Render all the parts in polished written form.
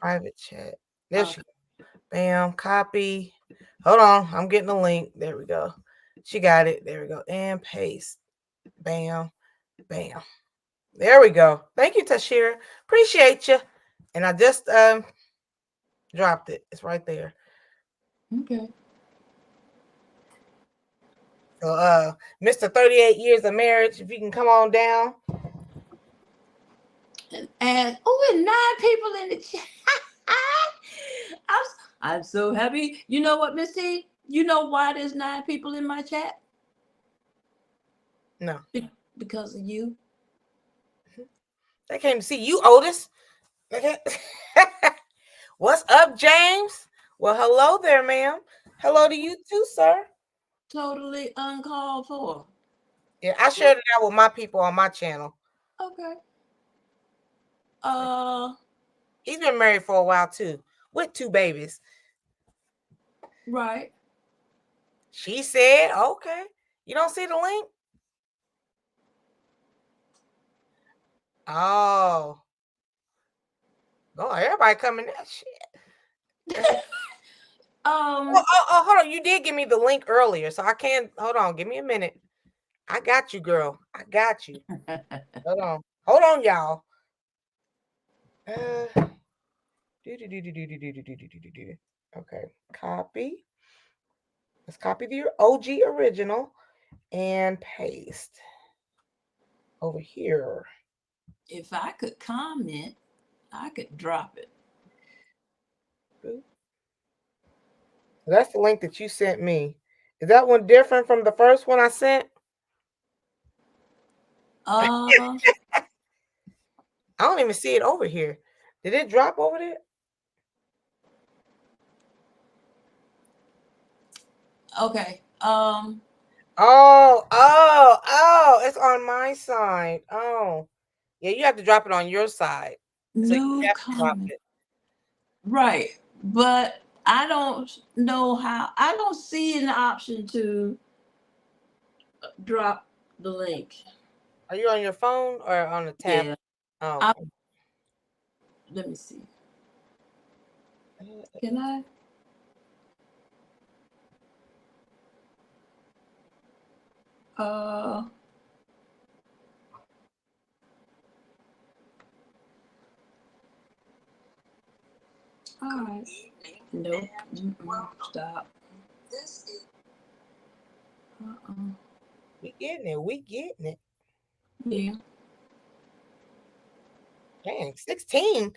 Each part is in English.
Private chat. There she go. Bam. Copy. Hold on. I'm getting the link. There we go. She got it. There we go. And paste. Bam. Bam. There we go. Thank you, Tashira. Appreciate you. And I just dropped it. It's right there. Okay. So Mr. 38 years of marriage, if you can come on down. And and 9 people in the chat. I'm so happy. You know what, Miss T? You know why there's 9 people in my chat? No. Because of you. They came to see you, Otis. Okay. What's up, James? Well, hello there, ma'am. Hello to you too, sir. Totally uncalled for. Yeah, I shared it out with my people on my channel. Okay. He's been married for a while too, with 2 babies. Right. She said, okay. You don't see the link? Oh. Oh, everybody coming that shit. Hold on. You did give me the link earlier, so I can't. Hold on. Give me a minute. I got you, girl. I got you. Hold on, y'all. Okay. Copy. Let's copy the OG original and paste over here. If I could comment, I could drop it. That's the link that you sent me. Is that one different from the first one I sent? I don't even see it over here. Did it drop over there? Okay. It's on my side. Oh. Yeah, you have to drop it on your side. So you have to drop it. Right. But I don't know how. I don't see an option to drop the link. Are you on your phone or on the tab? Yeah. Oh. Let me see. Can I? All right. Nope. Stop. We getting it. We getting it. Yeah. Dang, 16.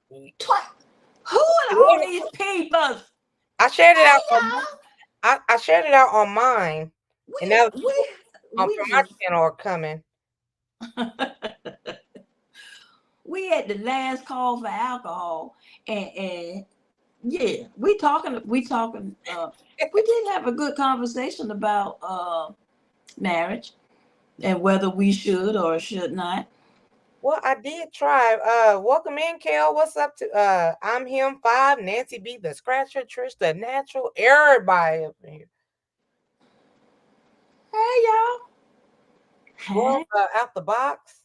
Who are all these people? I shared it out. I shared it out on mine, and now from my channel are coming. We had the last call for alcohol, and yeah, we talking. We did have a good conversation about marriage and whether we should or should not. Well, I did try. Welcome in, Kel. What's up to I'm him 5, Nancy B, the Scratcher, Trish, the Natural, everybody up in here. Hey y'all. Hey. Out the box.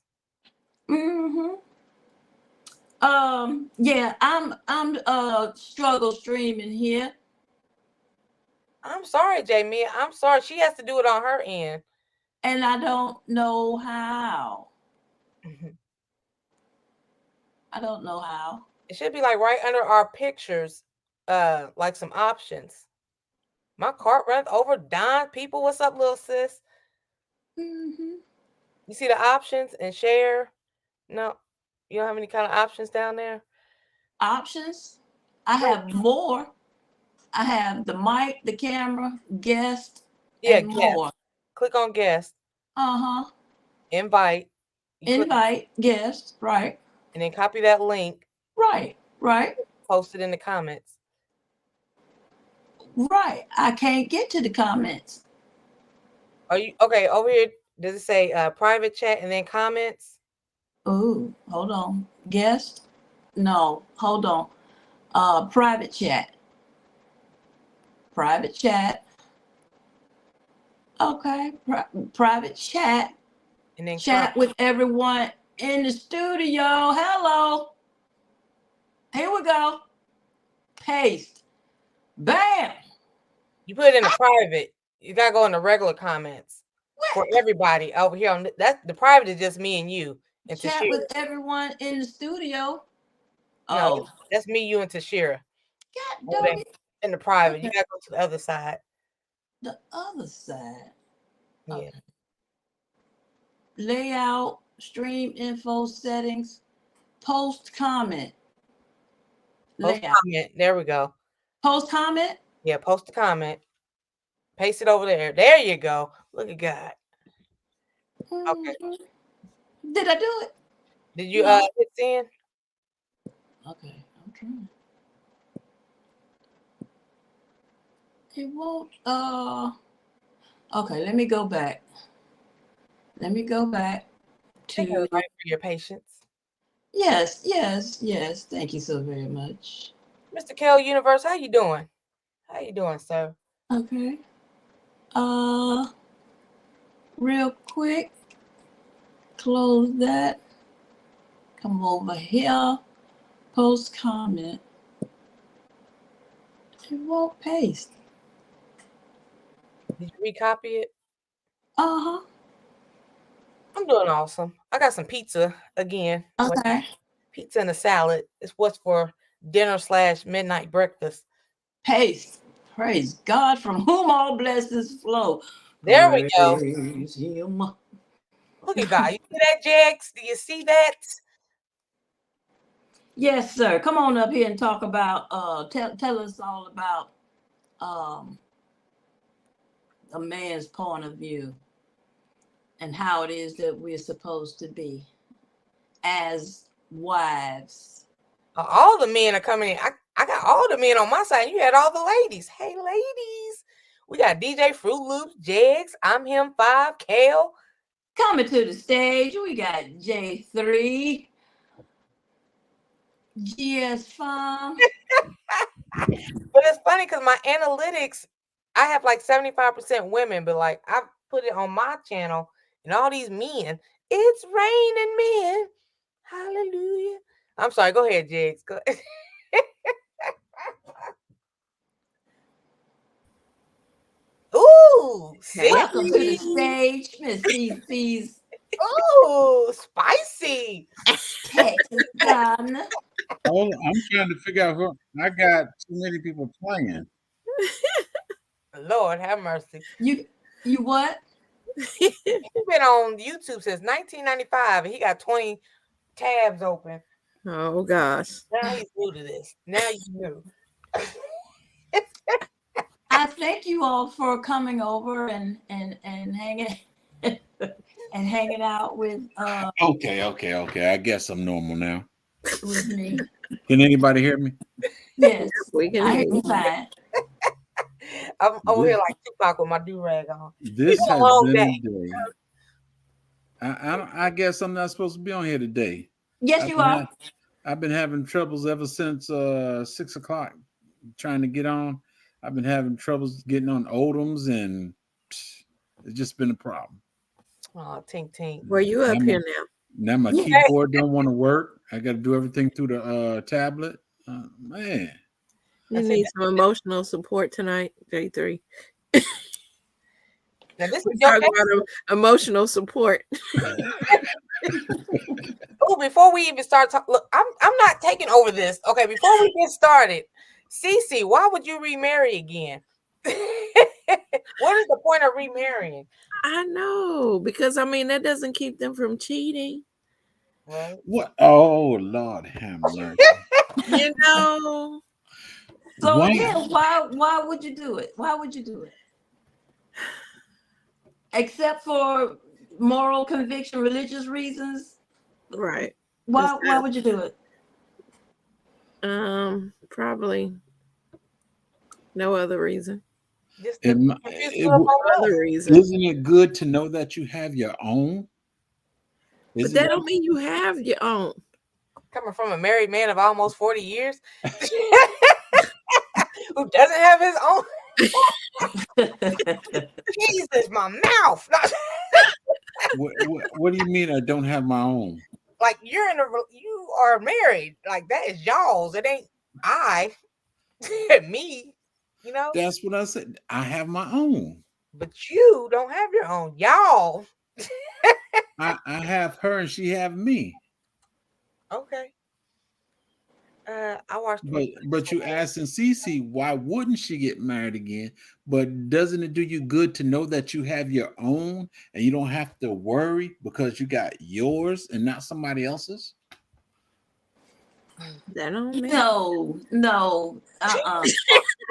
Yeah, I'm struggle streaming here. I'm sorry, Jamie. I'm sorry. She has to do it on her end. And I don't know how. I don't know how. It should be like right under our pictures, like some options. My cart runs over. Don, people, what's up, little sis? You see the options and share? No, you don't have any kind of options down there. Options? I have more. I have the mic, the camera, guest, and more. Click on guest. Invite. Invite guest, right. And then copy that link. Right. Post it in the comments. Right. I can't get to the comments. Are you okay? Over here, does it say private chat and then comments? Oh, hold on. Guest? No, hold on. Private chat. Private chat. Okay. Private chat. And then chat with everyone in the studio. Hello. go. Paste. Bam. You put it in the private. You gotta go in the regular comments for everybody over here. On that, the private is just me and you and Chat Tashira. with everyone in the studio. No, Oh, that's me, you, and Tashira. God Over dog there it. in the private. Okay. You gotta go to the other side. The other side. Yeah. Okay. Layout, stream info settings, post comment. Post Layout. comment. There we go. Post comment. Yeah, post a comment. Paste it over there. There you go. Look at God. Okay. Did I do it? Did you No. hit send? Okay, I'm trying. It won't. Okay, let me go back. Let me go back Thank you, to. everybody, for your patience. Yes, yes, yes. Thank you so very much. Mr. Kell Universe, how you doing? How you doing, sir? Okay. Real quick, close that. Come over here. Post comment. It won't paste. Did you recopy it? Uh-huh. I'm doing awesome. I got some pizza again. Okay. Pizza and a salad. It's what's for dinner/midnight breakfast. Paste. Praise God, from whom all blessings flow. There we go. Praise Him. Look at God. You see that, Jax? Do you see that? Yes, sir. Come on up here and talk about. Tell us all about a man's point of view and how it is that we're supposed to be as wives. All the men are coming in. I got all the men on my side. You had all the ladies. Hey, ladies. We got DJ Fruit Loops, Jags, I'm Him 5, Kale. Coming to the stage, we got J3, GS5. But it's funny because my analytics, I have like 75% women, but like I put it on my channel and all these men. It's raining men. Hallelujah. I'm sorry. Go ahead, Jags. Go. Ooh, Welcome to the Cece. stage, Miss CC's Ooh, spicy. Texas Ghana. Oh, I'm trying to figure out who I got too many people playing. Lord have mercy. You what? He's been on YouTube since 1995 and he got 20 tabs open. Oh gosh. Now he's new to this. Now you knew. I thank you all for coming over and hanging and hanging out with Okay. I guess I'm normal now. with me. Can anybody hear me? Yes, We can I hear hear you you. fine. I'm over here like Tupac with my do-rag on. This It's a has long been day. a day. I guess I'm not supposed to be on here today. Yes, you are. I've been having troubles ever since 6 o'clock trying to get on. I've been having troubles getting on Odoms and it's just been a problem. Oh, tink tink. Well, you up here now. Now my keyboard don't want to work. I got to do everything through the tablet. Man. You need some emotional support tonight, J3. Now this We is your talk about emotional support. Oh, before we even start talking, look, I'm not taking over this. Okay, before we get started, Cece, why would you remarry again? What is the point of remarrying? I know, because I mean that doesn't keep them from cheating. Right. What? Oh Lord, have mercy. You know. So Why? again, why would you do it? Why would you do it? Except for moral conviction, religious reasons. Right. Why would you do it? Probably no other reason. Just Isn't it good to know that you have your own? But that don't mean you have your own. Coming from a married man of almost 40 years who doesn't have his own. Jesus, my mouth. What do you mean I don't have my own? Like you are married. Like that is y'all's. It ain't me, you know, That's what I said. I have my own. but you don't have your own. Y'all. I have her and she have me. Okay. I watched But you asking Cece, why wouldn't she get married again? But doesn't it do you good to know that you have your own and you don't have to worry because you got yours and not somebody else's? That don't make No.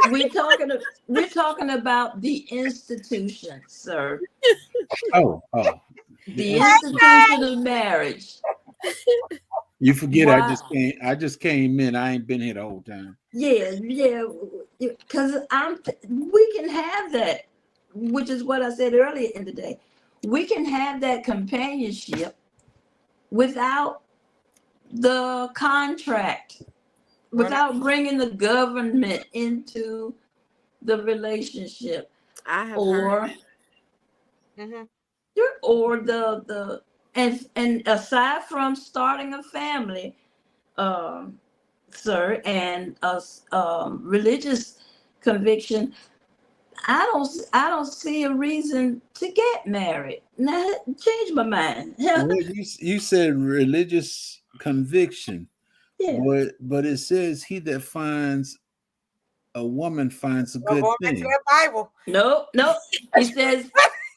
We're talking about the institution, sir. Oh, The institution of marriage. you forget Why? I just came in. I ain't been here the whole time. Yeah. Because we can have that, which is what I said earlier in the day. We can have that companionship without the contract, without bringing the government into the relationship, I have heard. or Mhm. or the and aside from starting a family, sir, and a religious conviction, I don't see a reason to get married. Now, change my mind. Well, you said religious conviction, Yeah. but it says he that finds a woman finds a Well, good going back to thing. that Bible. No. He says,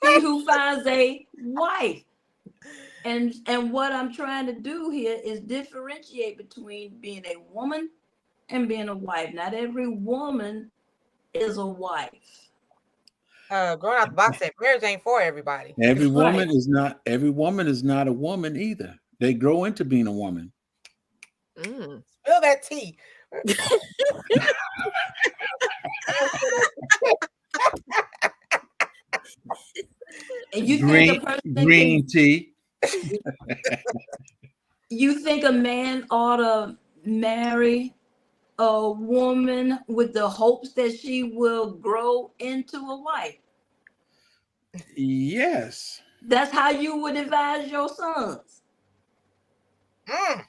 "He who finds a wife." And what I'm trying to do here is differentiate between being a woman and being a wife. Not every woman is a wife. Growing out the box said marriage ain't for everybody. Every Right. woman is not a woman either. They grow into being a woman. Mm. Spill that tea. And you think a person Green tea. you think a man ought to marry a woman with the hopes that she will grow into a wife? Yes. That's how you would advise your sons. Mm.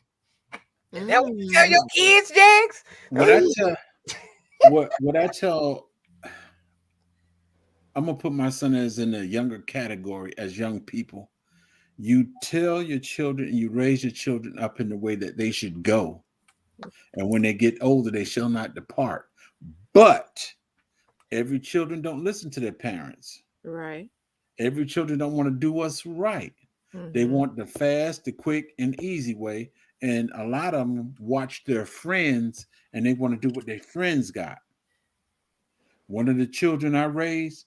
Is that what you tell your kids, Jags? What I tell I'm gonna put my son as in a younger category as young people. You tell your children and you raise your children up in the way that they should go. And when they get older, they shall not depart. But every children don't listen to their parents. Right. Every children don't want to do what's right. They Mhm. want the fast, the quick, and easy way. And a lot of them watch their friends and they want to do what their friends got. One of the children I raised,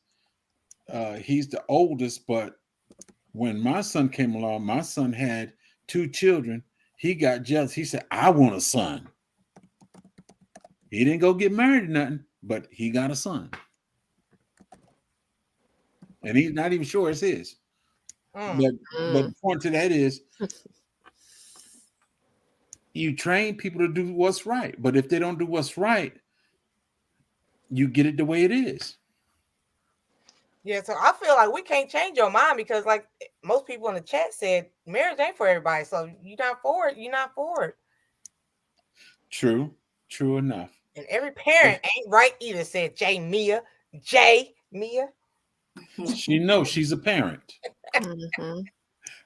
he's the oldest, but when my son came along, my son had 2 children. He got jealous. He said, I want a son. He didn't go get married or nothing, but he got a son. And he's not even sure it's his. But the point to that is you train people to do what's right. But if they don't do what's right, you get it the way it is. Yeah, so I feel like we can't change your mind because, like most people in the chat said, marriage ain't for everybody. So you're not for it. You're not for it. True enough. And every parent ain't right either, said Mia. She knows she's a parent. Mhm.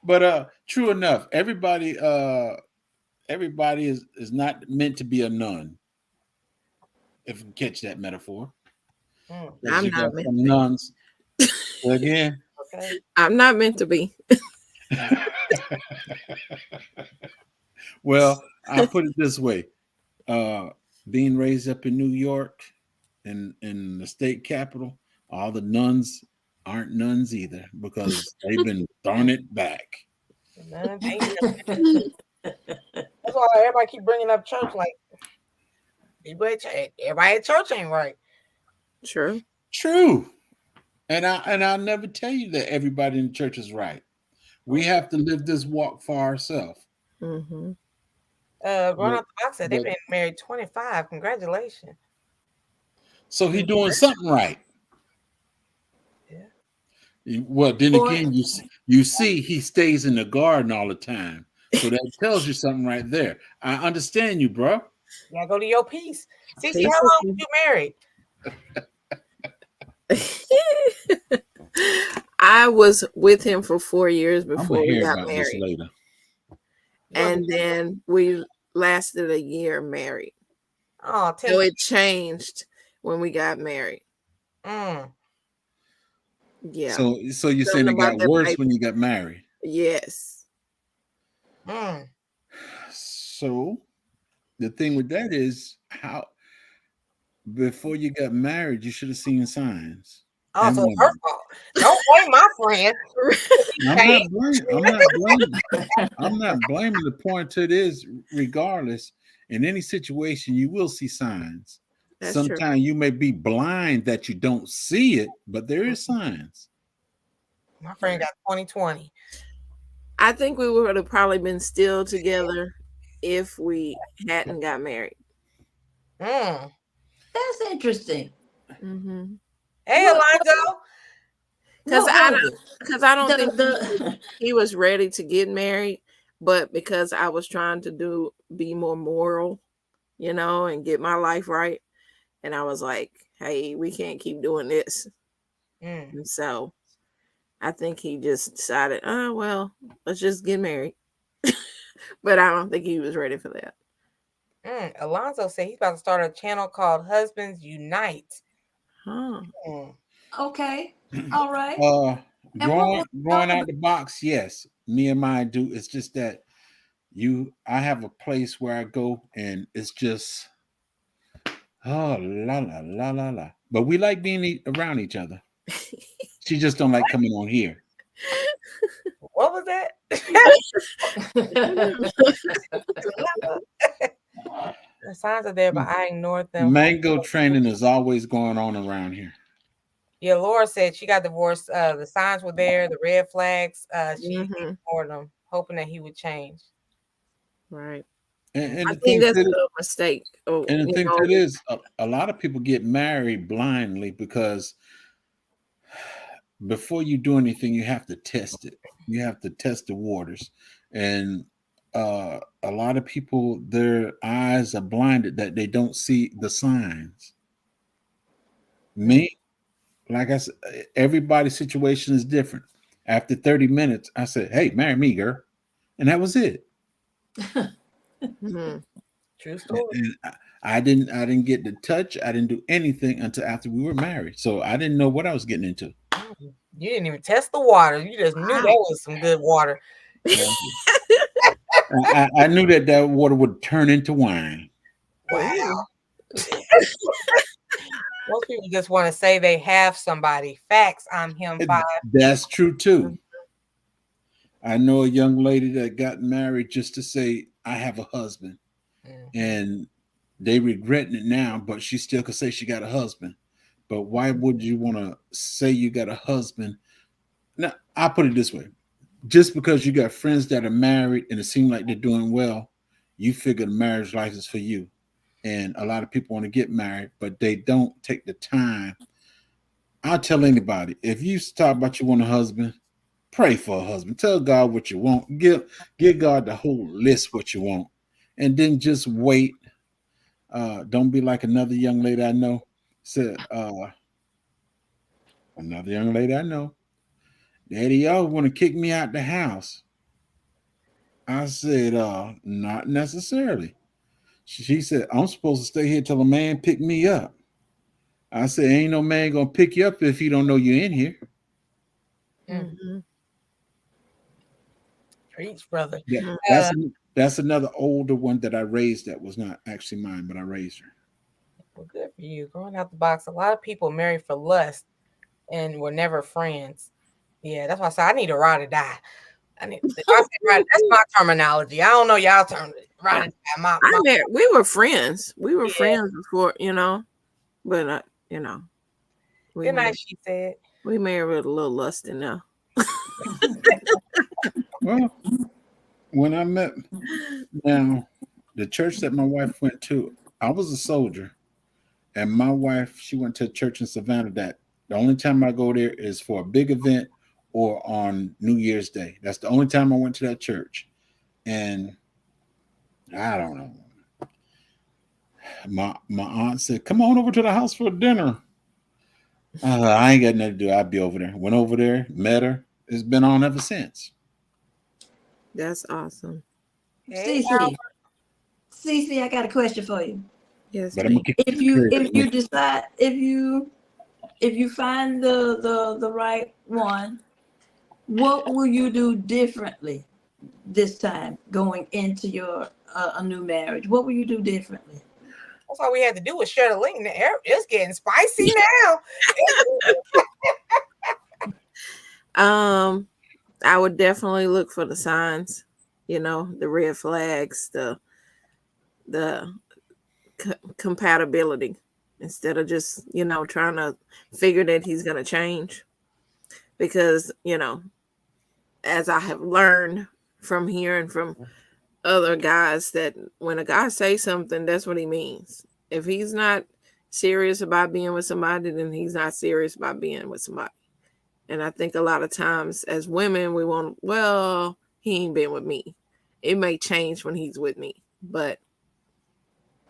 But true enough, everybody is not meant to be a nun. If you catch that metaphor. I'm You not got meant some to. nuns. Again. Okay. I'm not meant to be. Well, I'll put it this way. Being raised up in New York in the state capital, all the nuns aren't nuns either because they've been throwing it back. That's why everybody keep bringing up church. Like everybody at church ain't right. True. And I'll never tell you that everybody in the church is right. We have to live this walk for ourselves. Mm-hmm. Growing up the box said they've been married 25. Congratulations. So he doing something right. Yeah. Well, then again, you see he stays in the garden all the time. So that tells you something right there. I understand you, bro. You gotta go to your peace. See, Peace how with long you. was you married? I was with him for 4 years I'm before gonna we hear got about this married. later. And then we lasted a year married. Oh, So it changed when we got married. Mm. Yeah. So you're saying Something it got about that worse paper. when you got married? Yes. Mm. So the thing with that is how before you got married, you should have seen signs. Oh, And so it's her fault. Don't blame my friend. I'm not blaming. I'm not blaming. The point to it is, regardless, in any situation, you will see signs. That's true. Sometimes you may be blind that you don't see it, but there is signs. My friend got 20/20. I think we would have probably been still together if we hadn't got married. Mm. That's interesting. Mm-hmm. Hey, What Alonzo. Because what was it? I don't think The he was ready to get married, but because I was trying to be more moral, and get my life right, and I was like, hey, we can't keep doing this. Mm. And so I think he just decided, oh well, let's just get married. But I don't think he was ready for that. Alonzo said he's about to start a channel called Husbands Unite. Huh. Mm. okay. All right. And what Growing was growing out the box, yes, me and mine do. It's just that I have a place where I go, and it's just oh la la la la la. But we like being around each other. She just don't like coming on here. What was that? The signs are there, but I ignored them. Mango training is always going on around here. Yeah, Laura said she got divorced. The signs were there, the red flags. She ignored them, hoping that he would change. Right. And I the think thing that's to a mistake. Oh, and the thing to it is, a lot of people get married blindly because before you do anything, you have to test it. You have to test the waters, and a lot of people, their eyes are blinded that they don't see the signs. Me, like I said, everybody's situation is different. After 30 minutes, I said, "Hey, marry me, girl," and that was it. True story. And I didn't get the touch. I didn't do anything until after we were married. So I didn't know what I was getting into. You didn't even test the water. You just knew that was some good water. I knew that water would turn into wine. Wow. Most people just want to say they have somebody. Facts. I'm him 5. That's true too. I know a young lady that got married just to say I have a husband, and they regretting it now, but she still could say she got a husband. But why would you want to say you got a husband? Now, I'll put it this way. Just because you got friends that are married and it seems like they're doing well, you figure the marriage life is for you. And a lot of people want to get married, but they don't take the time. I'll tell anybody, if you talk about you want a husband, pray for a husband. Tell God what you want. Give God the whole list what you want. And then just wait. Don't be like another young lady I know. Said another young lady I know. Daddy, y'all want to kick me out the house. I said, not necessarily. She said, I'm supposed to stay here till a man pick me up. I said, ain't no man gonna pick you up if he don't know you're in here. Preach, brother. That's another older one that I raised that was not actually mine, but I raised her. Well, good for you. Growing out the box. A lot of people marry for lust and were never friends. Yeah, that's why I said I need a ride or die. That's my terminology. I don't know y'all term ride or die. We were friends. We were friends before, but good night, she said. We married with a little lust in there. Well, when I met now the church that my wife went to, I was a soldier, and my wife, she went to a church in Savannah that the only time I go there is for a big event or on New Year's Day. That's the only time I went to that church. And I don't know. my aunt said, "Come on over to the house for dinner." I ain't got nothing to do. I'd be over there. Went over there, met her. It's been on ever since. That's awesome. Hey, Cece, I got a question for you. Yes, But I'm gonna kick If you decide if you find the right one, what will you do differently this time going into your a new marriage? What will you do differently? that's all we had to do was share the link. It's getting spicy now. I would definitely look for the signs, the red flags, the compatibility, instead of just trying to figure that he's going to change, because as I have learned from hearing from other guys, that when a guy says something, that's what he means. If he's not serious about being with somebody, then he's not serious about being with somebody. And I think a lot of times as women, we want, well, he ain't been with me. It may change when he's with me, but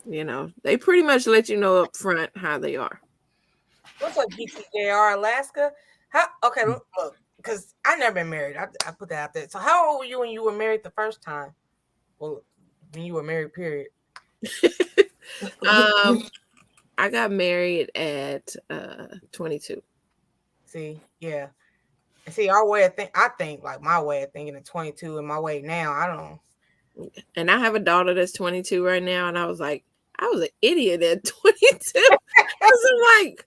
they pretty much let you know up front how they are. What's up, GTJR Alaska? Okay, look, because I never been married. I put that out there. So how old were you when you were married the first time? Well, when you were married, period. I got married at 22. See, yeah. And see, our way of I think like my way of thinking at 22 and my way now, I don't know. And I have a daughter that's 22 right now, and I was like, I was an idiot at 22. Because I'm like,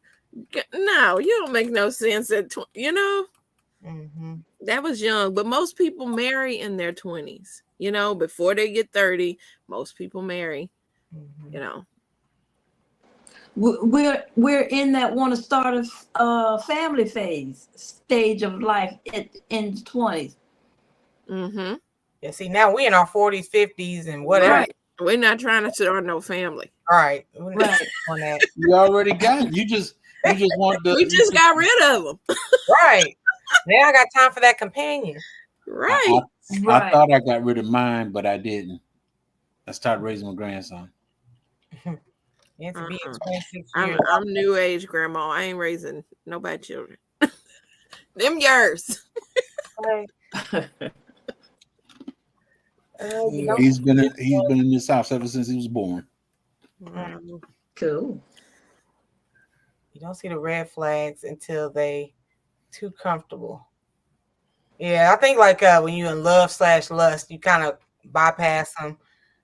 no, you don't make no sense at 20, Mm-hmm. That was young. But most people marry in their 20s, before they get 30. Most people marry, Mm-hmm. We're in that want to start a family stage of life in the 20s. Mm-hmm. Yeah, see, now we in our 40s, 50s, and whatever. Right. We're not trying to start no family. All right. Right. On that. You already got it. You just want the. We just got rid of them. Right. Now I got time for that companion. Right. I thought I got rid of mine, but I didn't. I started raising my grandson. Yeah, to be 26 I'm new age grandma. I ain't raising nobody children. Them yours. He's been in this house ever since he was born. Cool. You don't see the red flags until they too comfortable. Yeah, I think like when you in love/lust, you kind of bypass them.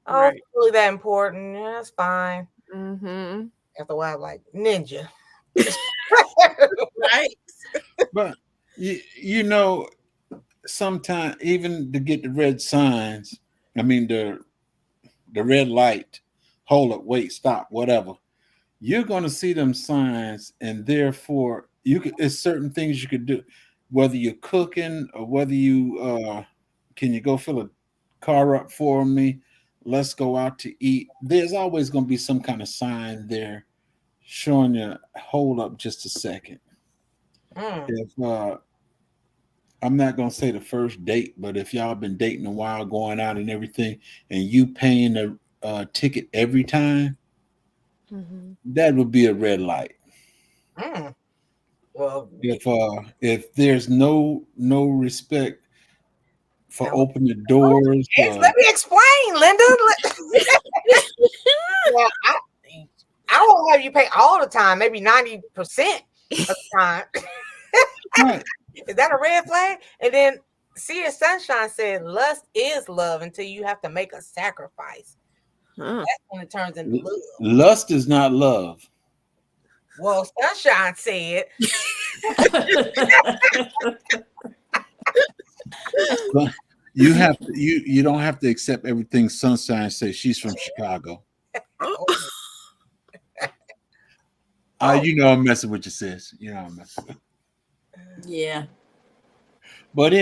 Oh, right. It's really that important? Yeah, that's fine. Mm-hmm. After a while, like ninja. Right. But sometimes even to get the red signs, I mean the red light, hold up, wait, stop, whatever. You're going to see them signs, and therefore it's certain things you could do, whether you're cooking or whether you can you go fill a car up for me, let's go out to eat. There's always going to be some kind of sign there showing you, hold up just a second. If I'm not going to say the first date, but if y'all been dating a while, going out and everything, and you paying the ticket every time, that would be a red light. Well, if there's no respect for opening doors, let me explain, Linda. Well, I won't have you pay all the time, maybe 90% of the time. Right. Is that a red flag? And then Sea of Sunshine said lust is love until you have to make a sacrifice. That's when it turns into love. Lust is not love. Well, Sunshine said. You don't have to accept everything Sunshine says. She's from Chicago. I'm messing with you, sis. I'm messing with you. Yeah. But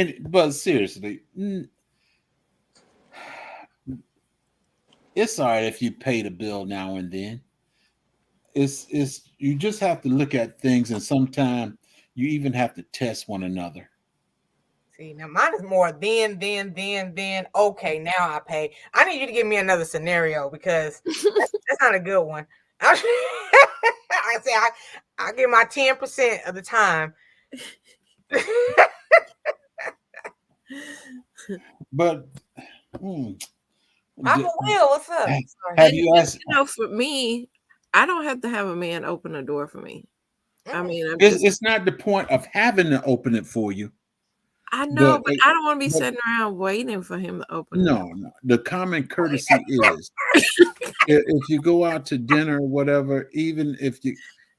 seriously, it's all right if you pay the bill now and then. It's you just have to look at things, and sometimes you even have to test one another. See, now mine is more then. Okay, now I pay. I need you to give me another scenario because that's not a good one. I say I give my 10% of the time. But Papa Will, what's up? have you asked? You know, for me, I don't have to have a man open a door for me. I mean, It's not the point of having to open it for you. I know, but I don't want to be sitting around waiting for him to open it. No. The common courtesy is if you go out to dinner or whatever, even if you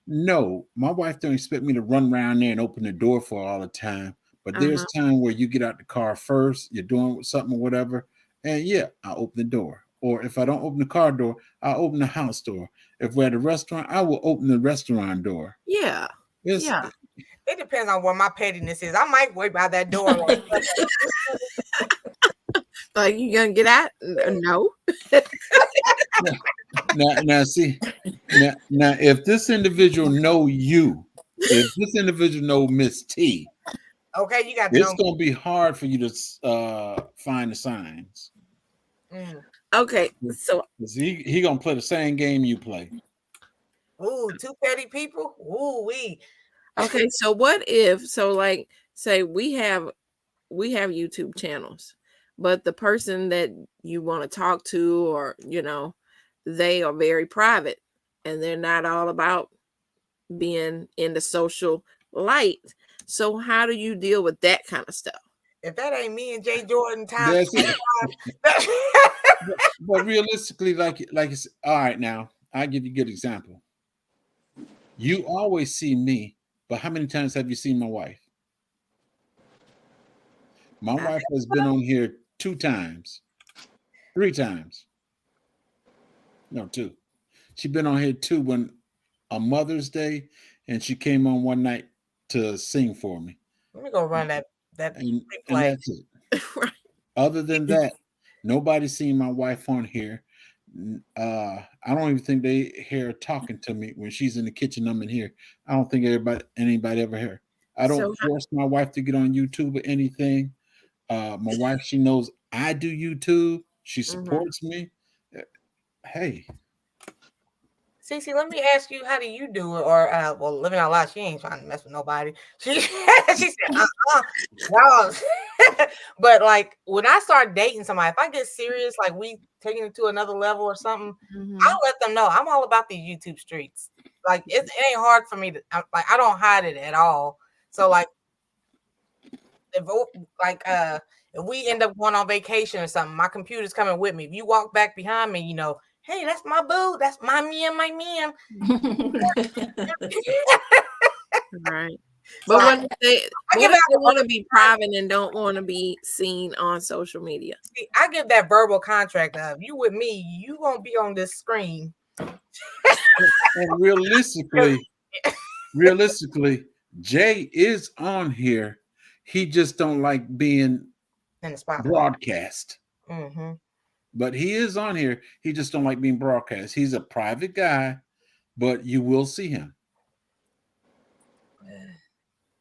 no, my wife don't expect me to run around there and open the door for her all the time. But there's time where you get out the car first, you're doing something or whatever, and yeah, I open the door. Or if I don't open the car door, I'll open the house door. If we're at a restaurant, I will open the restaurant door. Yeah. Yeah. It depends on where my pettiness is. I might wait by that door. Like, you gonna get out? No. Now, see, now, if this individual know you, if this individual know Miss T, okay, you got. It's gonna be hard for you to find the signs. Okay, so he gonna play the same game you play. Ooh, two petty people. Ooh, we. Okay, so what if, so like, say we have YouTube channels, but the person that you want to talk to, or you know, they are very private and they're not all about being in the social light. So how do you deal with that kind of stuff? If that ain't me and Jay Jordan time, but realistically, like it's all right. Now I'll give you a good example. You always see me, but how many times have you seen my wife? My wife has been on here 2 times, 3 times. No, 2. She's been on here 2 when on Mother's Day, and she came on one night to sing for me. Let me go run that and that's it. Other than that, nobody's seen my wife on here. I don't even think they hear her talking to me when she's in the kitchen. I'm in here. I don't think anybody ever hear. I don't force my wife to get on YouTube or anything. My wife, she knows I do YouTube. She supports me. Hey, Cece, let me ask you, how do you do it? Or well, living out loud, she ain't trying to mess with nobody. She said, no. But like when I start dating somebody, if I get serious, like we taking it to another level or something, I'll let them know I'm all about these YouTube streets. Like it ain't hard for me to I don't hide it at all. So like if we end up going on vacation or something, my computer's coming with me. If you walk back behind me, you know, hey, that's my boo. That's my man, my man. Right. But so what if they want to be private and don't want to be seen on social media? See, I give that verbal contract of you with me, you won't be on this screen. And realistically, Jay is on here. He just don't like being in the spotlight broadcast. But he is on here. He just don't like being broadcast. He's a private guy, but you will see him.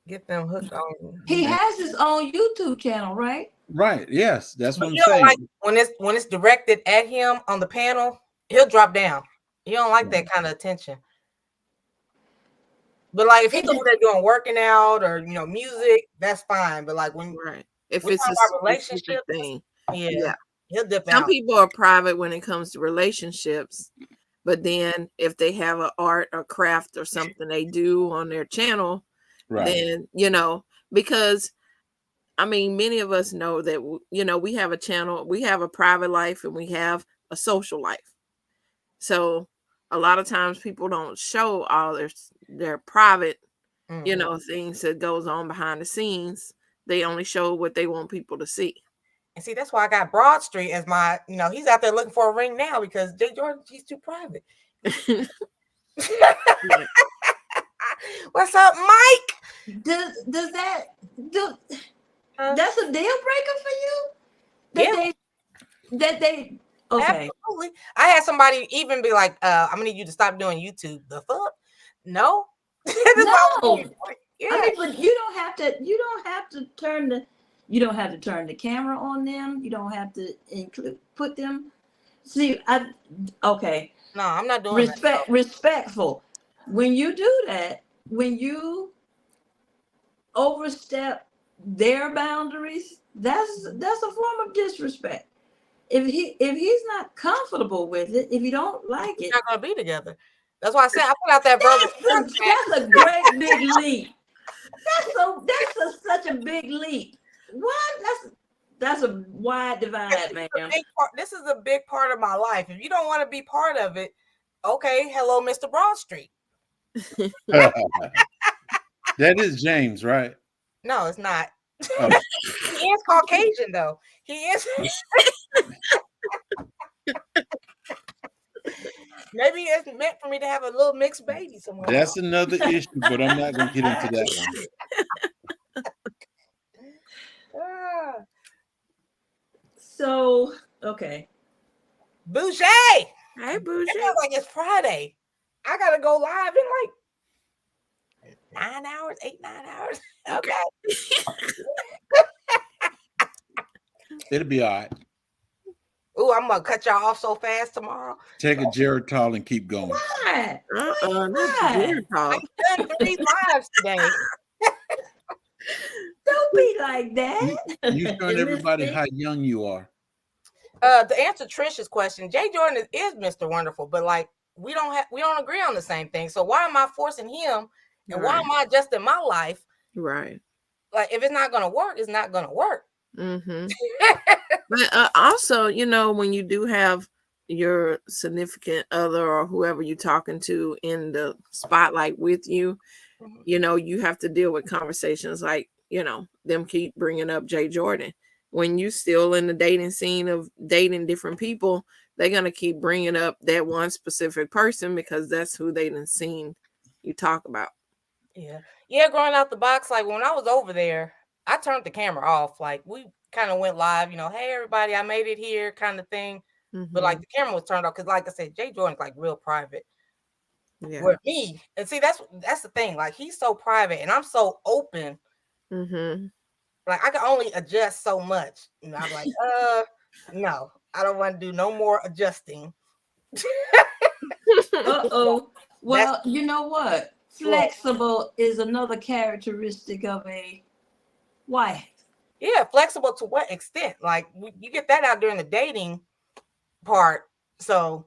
Get them hooked on. He has his own YouTube channel, right? Right. Yes, that's what I'm saying. Like when it's directed at him on the panel, he'll drop down. He don't like that kind of attention. But like if he's over there doing working out or music, that's fine. But like when if it's a relationship thing, yeah. He'll dip Some out. people are private when it comes to relationships, but then if they have an art or craft or something they do on their channel, then because I mean, many of us know that we have a channel, we have a private life, and we have a social life. So a lot of times people don't show all their private, things that goes on behind the scenes. They only show what they want people to see. And see, that's why I got Broad Street as my, he's out there looking for a ring now because Jay Jordan, he's too private. What's up, Mike? Does that that's a deal breaker for you? That they okay. Absolutely. I had somebody even be like, I'm gonna need you to stop doing YouTube. The fuck? No. No. Yeah. I mean, but you don't have to turn the camera on them. You don't have to put them. See, okay. No, I'm not doing that. Respectful. When you do that, when you overstep their boundaries, that's a form of disrespect. If he's not comfortable with it, if you don't like We're it, not gonna be together. That's why I said I put out that verbal contract. that's a great big leap. Such a big leap. What? That's a wide divide, man. This is a big part of my life. If you don't want to be part of it, okay, hello, Mr. Broad Street. That is James, right? No, it's not. Oh. He is Caucasian, though. He is. Maybe it's meant for me to have a little mixed baby somewhere. That's another issue, but I'm not going to get into that one. So, okay. Boucher! Hey, Boucher. It feels like it's Friday. I got to go live in like 9 hours, 9 hours. Okay. It'll be all right. Ooh, I'm going to cut y'all off so fast tomorrow. Take a Geritol and keep going. Why? I've done 3 lives today. Don't be like that. You showing everybody how young you are. To answer Trisha's question, Jay Jordan is Mr. Wonderful, but like we don't agree on the same thing. So why am I forcing him? And why am I adjusting my life? Right. Like if it's not gonna work, it's not gonna work. Mm-hmm. But also, you know, when you do have your significant other or whoever you're talking to in the spotlight with you, you know, you have to deal with conversations like, you know, them keep bringing up Jay Jordan. When you still in the dating scene of dating different people, they're going to keep bringing up that one specific person because that's who they done seen you talk about. Yeah, growing out the box, like when I was over there, I turned the camera off. Like we kind of went live, you know, hey, everybody, I made it here kind of thing. But like the camera was turned off because like I said, Jay Jordan's like real private. Yeah. With me. And see, that's the thing. Like he's so private and I'm so open. Like I can only adjust so much. And I'm like, no, I don't want to do no more adjusting. Well, you know what? Flexible is another characteristic of a wife. Yeah, flexible to what extent? Like you get that out during the dating part. So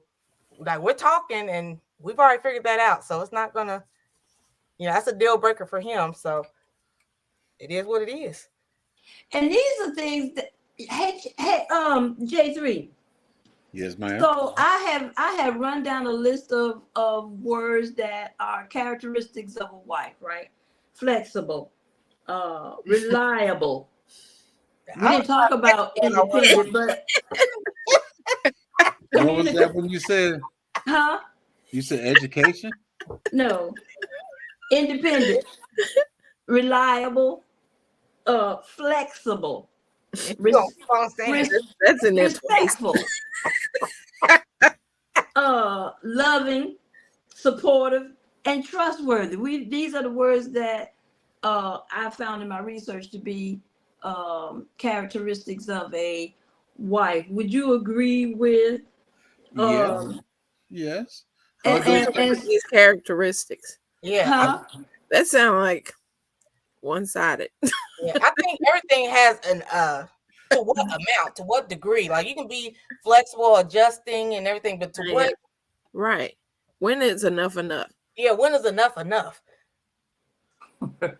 like we're talking and we've already figured that out. So it's not gonna, you know, that's a deal breaker for him. So it is what it is. And these are things that J3. Yes, ma'am. So I have run down a list of words that are characteristics of a wife, right? Flexible, reliable. We didn't talk about independent, but what was that when you said? Huh? You said education? No. Independent, reliable, flexible. That's in there. Respectful. Loving, supportive, and trustworthy. These are the words that I found in my research to be characteristics of a wife. Would you agree with? Yes. And these characteristics. Yeah. Huh? That sounds like one-sided. Yeah, I think everything has an to what amount, to what degree. Like you can be flexible, adjusting and everything, but to what? Right. When is enough? Yeah, when is enough? Like I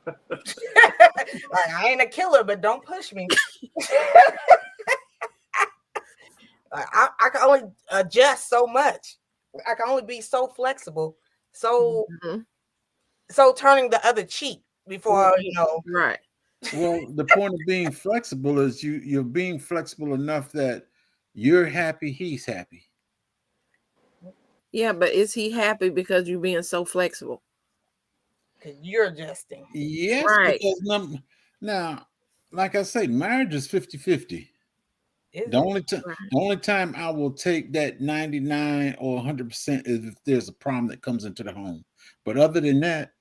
ain't a killer, but don't push me. I can only adjust so much. I can only be so flexible. So turning the other cheek before, you know. Right. Well, the point of being flexible is you're being flexible enough that you're happy, he's happy. Yeah, but is he happy because you're being so flexible? Because you're adjusting. Yes, right. Because now, like I say, marriage is 50-50. The only time I will take that 99 or 100% is if there's a problem that comes into the home. But other than that,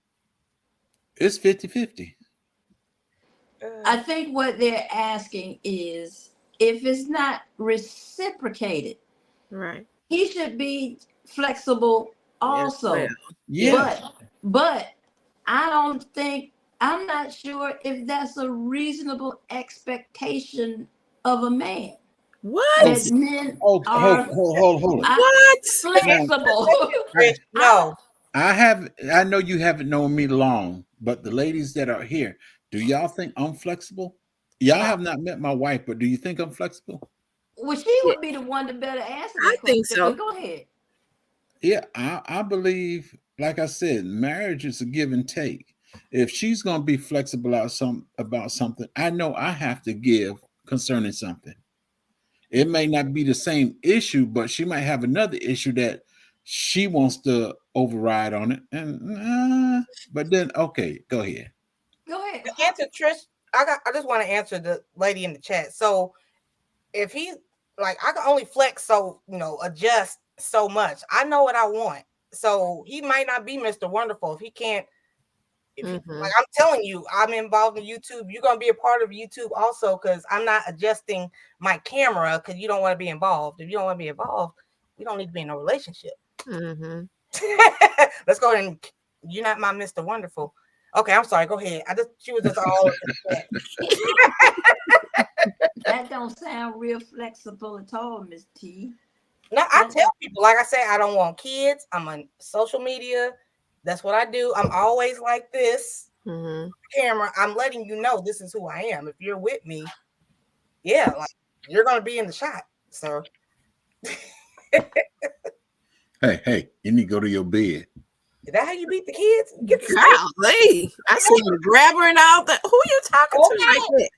it's 50-50. I think what they're asking is if it's not reciprocated, right? He should be flexible Yes, also. well. Yeah. But I'm not sure if that's a reasonable expectation of a man. What? That men Oh, are hold it. What? flexible. Rich, no. I know you haven't known me long, but the ladies that are here, do y'all think I'm flexible? Y'all have not met my wife, but do you think I'm flexible? Well, she would be the one to better answer I that question. think so. But go ahead. Yeah, I believe, like I said, marriage is a give and take. If she's gonna be flexible about something, I know I have to give concerning something. It may not be the same issue, but she might have another issue that she wants to override on it. And but then okay, go ahead. Go ahead. To answer Trish, I just want to answer the lady in the chat. So if he's like, I can only flex so adjust so much. I know what I want. So he might not be Mr. Wonderful if he can't. Like I'm telling you, I'm involved in YouTube. You're gonna be a part of YouTube also because I'm not adjusting my camera because you don't want to be involved. If you don't want to be involved, we don't need to be in a relationship. Let's go ahead and you're not my Mr. Wonderful. Okay, I'm sorry. Go ahead. She was just all that don't sound real flexible at all, Miss T. No, I tell people, like I say, I don't want kids. I'm on social media. That's what I do. I'm always like this. Camera. I'm letting you know this is who I am. If you're with me, yeah, like you're gonna be in the shot. So Hey, you need to go to your bed. is that how you beat the kids? Get the golly. I see you grab her and all that. Who you talking to like that?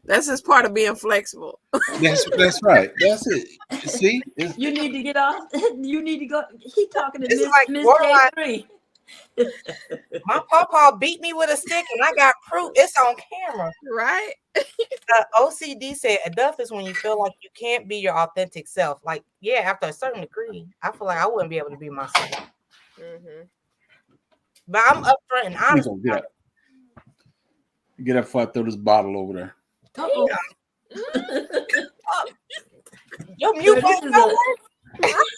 That's just part of being flexible. That's right. That's it. See, you need to get off. You need to go. He talking to Miss J3. My papa beat me with a stick, and I got proof. It's on camera, right? OCD said enough is when you feel like you can't be your authentic self. Like, yeah, after a certain degree, I feel like I wouldn't be able to be myself. But I'm upfront and honest. Get up before I throw this bottle over there. Your mute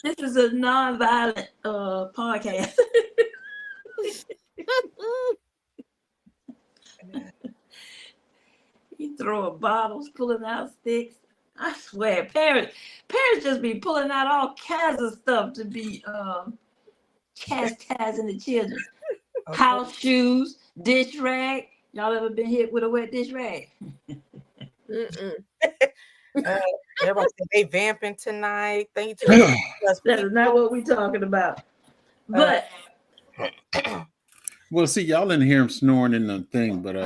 this is a non-violent podcast. You throwing bottles, pulling out sticks. I swear, parents just be pulling out all kinds of stuff to be chastising the children. Okay. House shoes, dish rag. Y'all ever been hit with a wet dish rag? Everybody said they vamping tonight. Thank you. That is not what we're talking about. But well, see, y'all didn't hear him snoring in the thing, but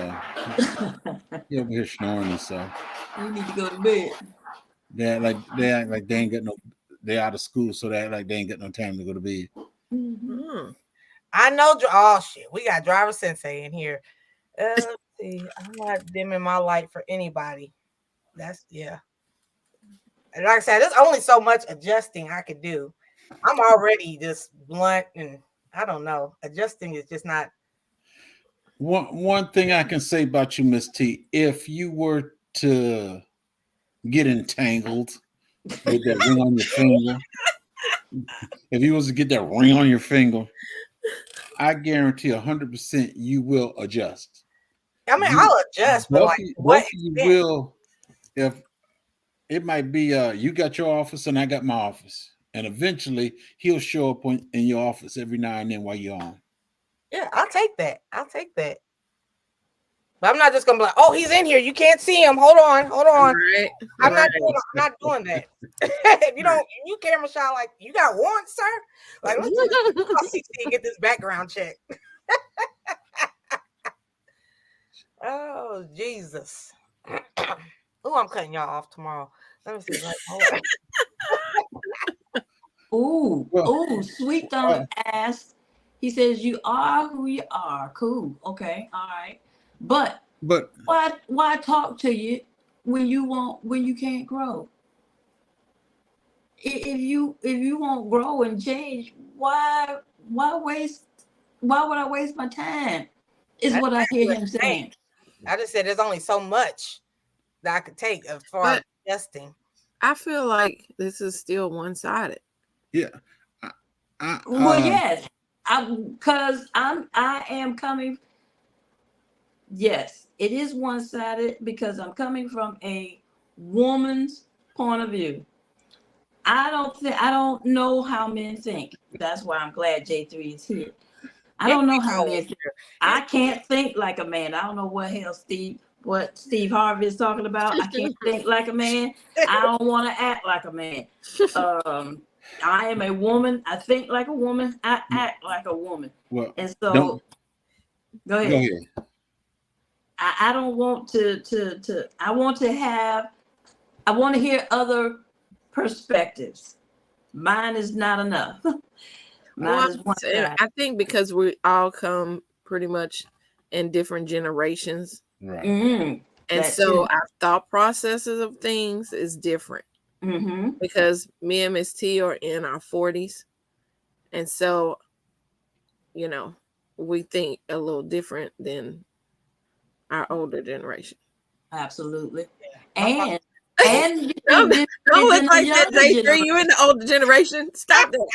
he over here snoring and stuff. You need to go to bed. They act like they ain't got no. They out of school, so they act like they ain't got no time to go to bed. I know. Oh shit, we got driver sensei in here. Let's see, I'm not dimming my light for anybody. That's And like I said, there's only so much adjusting I could do. I'm already just blunt, and I don't know. Adjusting is just not. One thing I can say about you, Miss T, if you were to get entangled with that ring on your finger, if you was to get that ring on your finger, I guarantee 100% you will adjust. I mean, I'll adjust, but both of you will. If it might be, you got your office and I got my office, and eventually he'll show up in your office every now and then while you're on. Yeah, I'll take that. But I'm not just gonna be like, oh, he's in here. You can't see him. Hold on. Right. I'm not doing that. If you camera shot like you got warrants, sir. Like let's get this background check. Oh Jesus. Oh, I'm cutting y'all off tomorrow. Let me see. Sweet Thumb asked. He says, "You are who you are." Cool. Okay. All right. But why talk to you when you can't grow? If you won't grow and change, why would I waste my time? Is what I hear him saying. I just said there's only so much that I could take as far as adjusting. I feel like this is still one-sided. Yeah. Well, yes, I am coming. Yes, it is one-sided because I'm coming from a woman's point of view. I don't know how men think. That's why I'm glad J3 is here. I don't know how men think. I can't think like a man. I don't know what Steve Harvey is talking about. I can't think like a man. I don't want to act like a man. I am a woman. I think like a woman. I act like a woman. Well, and so go ahead. Go ahead. I don't want to I want to hear other perspectives. Mine is not enough. Mine is one side. I think because we all come pretty much in different generations. Right. Mm-hmm. And so our thought processes of things is different. Mm-hmm. Because me and Miss T are in our 40s. And so, you know, we think a little different than our older generation. Absolutely. Yeah. And don't look like that, J3. You in the older generation. Stop that.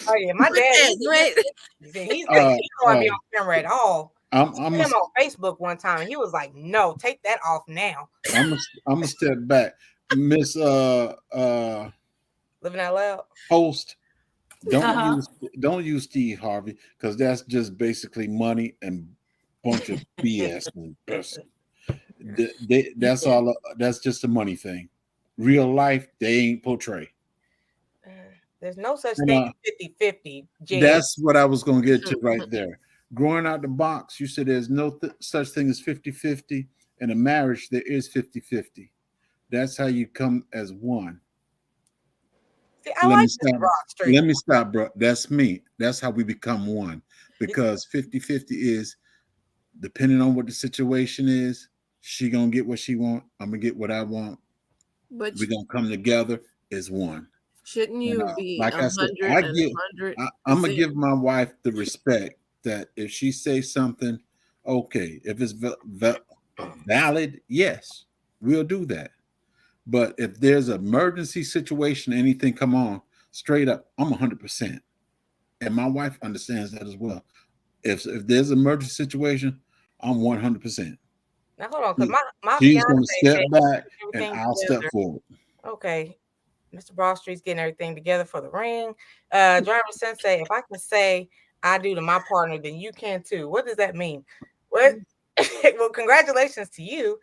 Oh yeah, my dad. He's like, he don't want to be on camera at all. I saw him on Facebook one time, and he was like, "No, take that off now." I'm gonna step back, Miss Living Out Loud host. Don't use Steve Harvey because that's just basically money and bunch of BS. That's all. That's just a money thing. Real life, they ain't portray. There's no such thing as 50-50. That's what I was going to get to right there. Growing out the box, you said there's no such thing as 50-50. In a marriage, there is 50-50. That's how you come as one. See, let me stop, bro. That's me. That's how we become one. Because 50-50 is depending on what the situation is, she going to get what she want. I'm going to get what I want. But we're going to come together as one. Shouldn't you be like I said, I'm going to give my wife the respect that if she says something, okay, if it's valid, yes, we'll do that. But if there's an emergency situation, anything come on, straight up, I'm 100%. And my wife understands that as well. If there's an emergency situation, I'm 100%. Now hold on, because my she's going to step back and I'll step forward. Okay. Mr. Broadstreet's getting everything together for the ring. Driver Sensei, if I can say I do to my partner, then you can too. What does that mean? What? Well, congratulations to you.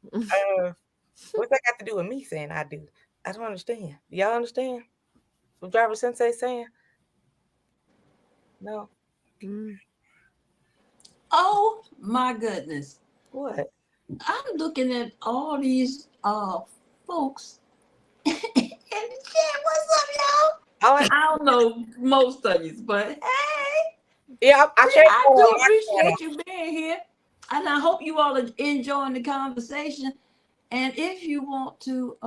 What's that got to do with me saying I do? I don't understand. Do y'all understand what Driver Sensei is saying? No. Oh my goodness. What? I'm looking at all these folks in the chat. What's up, y'all? I don't know most of you, but hey. Yeah, I do appreciate you being here. And I hope you all are enjoying the conversation. And if you want to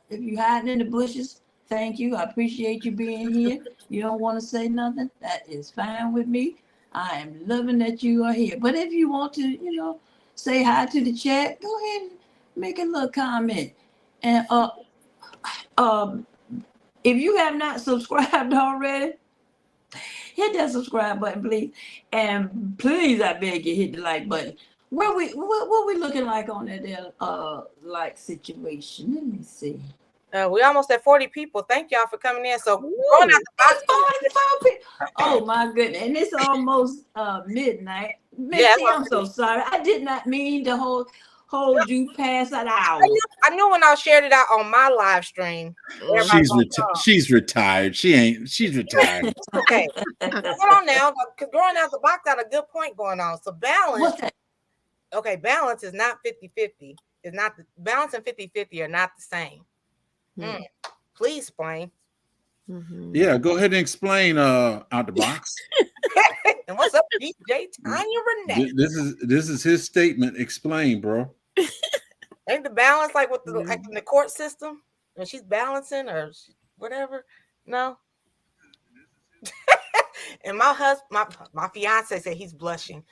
if you're hiding in the bushes, thank you. I appreciate you being here. You don't want to say nothing, that is fine with me. I am loving that you are here. But if you want to, say hi to the chat, go ahead and make a little comment. And if you have not subscribed already, hit that subscribe button, please. And please, I beg you, hit the like button. What we looking like on that like situation? Let me see. We almost at 40 people. Thank y'all for coming in. So going out the box. 44 people. Oh my goodness. And it's almost midnight. Missy, I'm so sorry. I did not mean to hold you past an hour. I knew when I shared it out on my live stream. She's retired. She's retired. Okay. Hold on now. Because growing out the box got a good point going on. So balance. What's that? Okay, balance is not 50-50. It's not balance and 50-50 are not the same. Please explain. Yeah, go ahead and explain out the box. And what's up, DJ Tanya Renee? This is his statement. Explain, bro. Ain't the balance like with like in the court system? And she's balancing or whatever? No. And my husband, my fiance said he's blushing.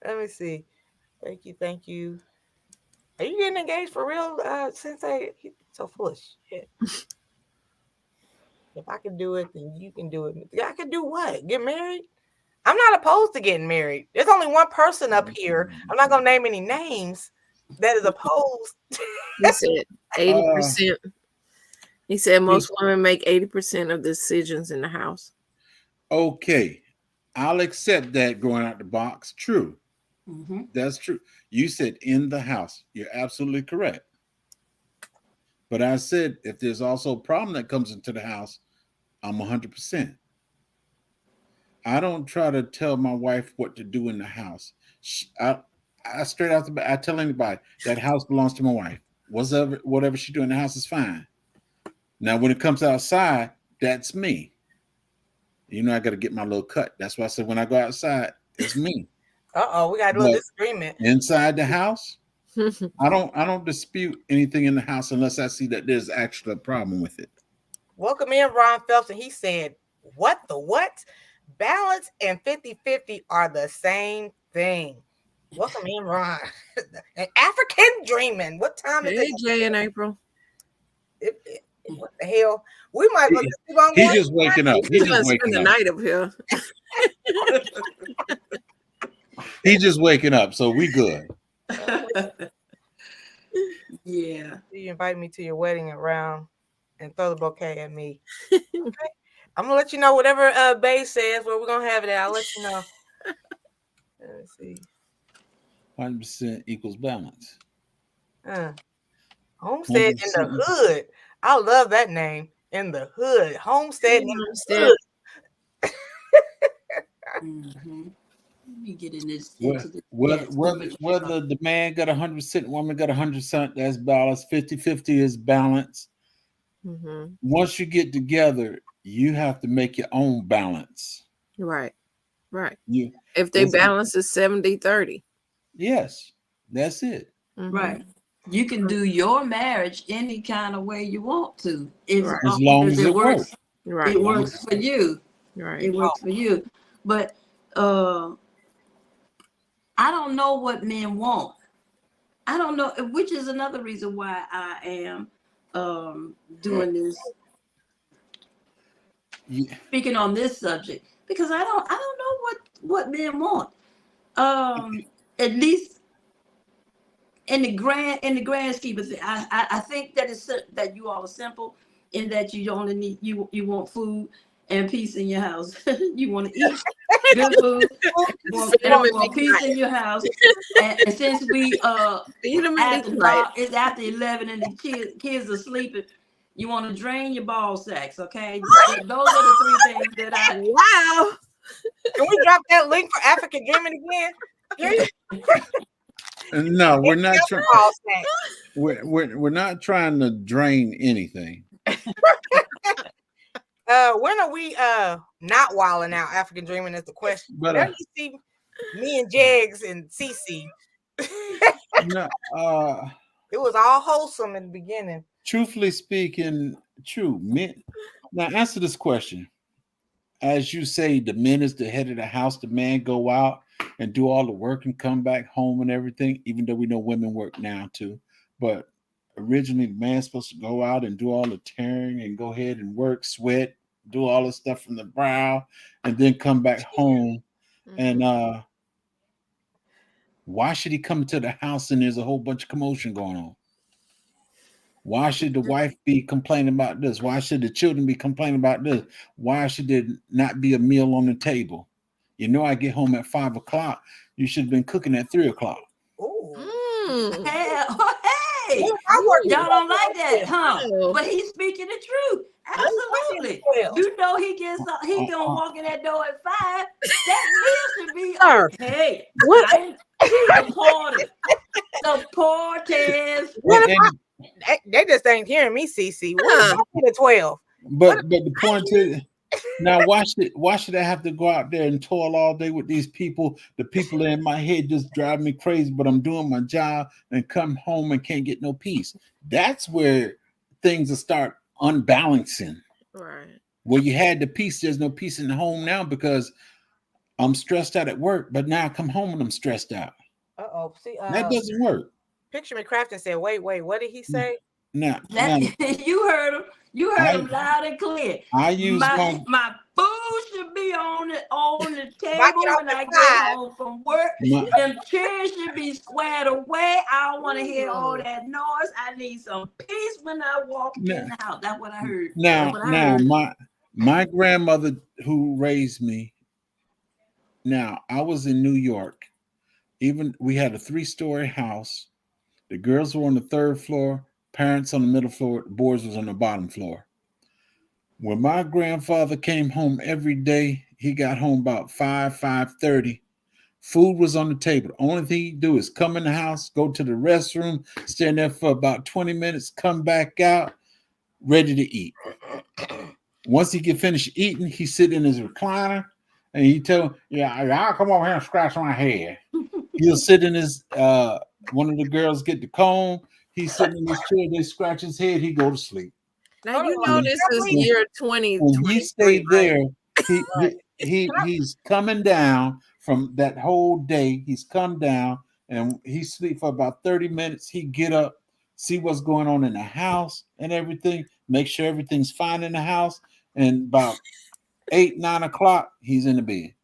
Let me see. Thank you. Thank you. Are you getting engaged for real, Sensei? He's so full of shit. If I can do it, then you can do it. I can do what? Get married? I'm not opposed to getting married. There's only one person up here. I'm not gonna name any names that is opposed. He said 80%. He said most women make 80% of decisions in the house. Okay, I'll accept that going out the box. True. Mm-hmm. That's true. You said in the house. You're absolutely correct. But I said if there's also a problem that comes into the house, I'm 100%. I don't try to tell my wife what to do in the house. I straight out the back, I tell anybody that house belongs to my wife. Whatever she do in the house is fine. Now, when it comes outside, that's me. You know, I got to get my little cut. That's why I said when I go outside, it's me. We got a little disagreement. Inside the house, I don't dispute anything in the house unless I see that there's actually a problem with it. Welcome in, Ron Phelps, and he said, "What the what? Balance and 50-50 are the same thing." Welcome in, Ron. An African dreaming. What time is Hey, it? Jay and April. What the hell? We might go keep on He's going. just waking up. He's just waking the up. night up here. He's just waking up, so we good. Yeah. You invite me to your wedding around and throw the bouquet at me. Okay. I'm gonna let you know whatever Bay says where we're gonna have it at. I'll let you know. Let's see. 100% equals balance. Homestead in the hood. I love that name. In the hood. Homestead in the hood. Mm-hmm. You get in this. Whether the man got 100%, woman got 100%, that's balance. 50-50 is balance. Mm-hmm. Once you get together, you have to make your own balance. Right. If they balance is 70-30. Yes, that's it. Mm-hmm. Right. You can do your marriage any kind of way you want to. As long as it works. Right. It works for you. Right. It works for you. But I don't know what men want. I don't know, which is another reason why I am doing this, speaking on this subject, because I don't know what men want. At least in the grand scheme of things, I think that you all are simple in that you only need you want food and peace in your house. You want to eat good food. You want peace in your house. And since we it's after 11 and the kids are sleeping, you want to drain your ball sacks. Okay, those are the three things that I. Wow. Can we drop that link for African Dreaming again? No, we're not trying. We're not trying to drain anything. When are we not wilding out? African Dreaming is the question. But now you see me and Jags and Cece. No, it was all wholesome in the beginning. Truthfully speaking, true. Men, now answer this question. As you say, the men is the head of the house. The man go out and do all the work and come back home and everything, even though we know women work now too. But originally, the man's supposed to go out and do all the tearing and go ahead and work, sweat, do all the stuff from the brow, and then come back home. Mm-hmm. And why should he come to the house and there's a whole bunch of commotion going on? Why should the wife be complaining about this? Why should the children be complaining about this? Why should there not be a meal on the table? You know, I get home at 5 o'clock. You should have been cooking at 3 o'clock. Hey, y'all don't like that, huh? But he's speaking the truth. Absolutely. You know he gonna walk in that door at 5. That meal should be hey. What? Supportive. They just ain't hearing me, Cece. What at 12? But the point is, now why should I have to go out there and toil all day with these people? The people in my head just drive me crazy, but I'm doing my job and come home and can't get no peace. That's where things will start unbalancing. Right. Well, you had the peace. There's no peace in the home now because I'm stressed out at work, but now I come home and I'm stressed out. Uh-oh. See, That doesn't work. Picture Me Crafton said, wait, what did he say? Now, That you heard him. You heard him loud and clear. I use My food should be on the table off when at I get 5. home from work. Them chairs should be squared away. I don't want to hear all that noise. I need some peace when I walk in the house. That's what I heard. Now, That's what I heard. my grandmother who raised me. Now, I was in New York. Even we had a 3-story house. The girls were on the 3rd floor, parents on the middle floor, the boys was on the bottom floor. When my grandfather came home every day, he got home about 5:30. Food was on the table. The only thing he'd do is come in the house, go to the restroom, stand there for about 20 minutes, come back out, ready to eat. Once he get finished eating, he sit in his recliner and he tell him, yeah, I'll come over here and scratch my head. He'll sit in his one of the girls get the comb. He's sitting in his chair, they scratch his head, he go to sleep. Now you know this is year 2023. When he stayed there, Right. he's coming down from that whole day. He's come down and he sleep for about 30 minutes. He get up, see what's going on in the house and everything, make sure everything's fine in the house. And about 8, 9 o'clock, he's in the bed.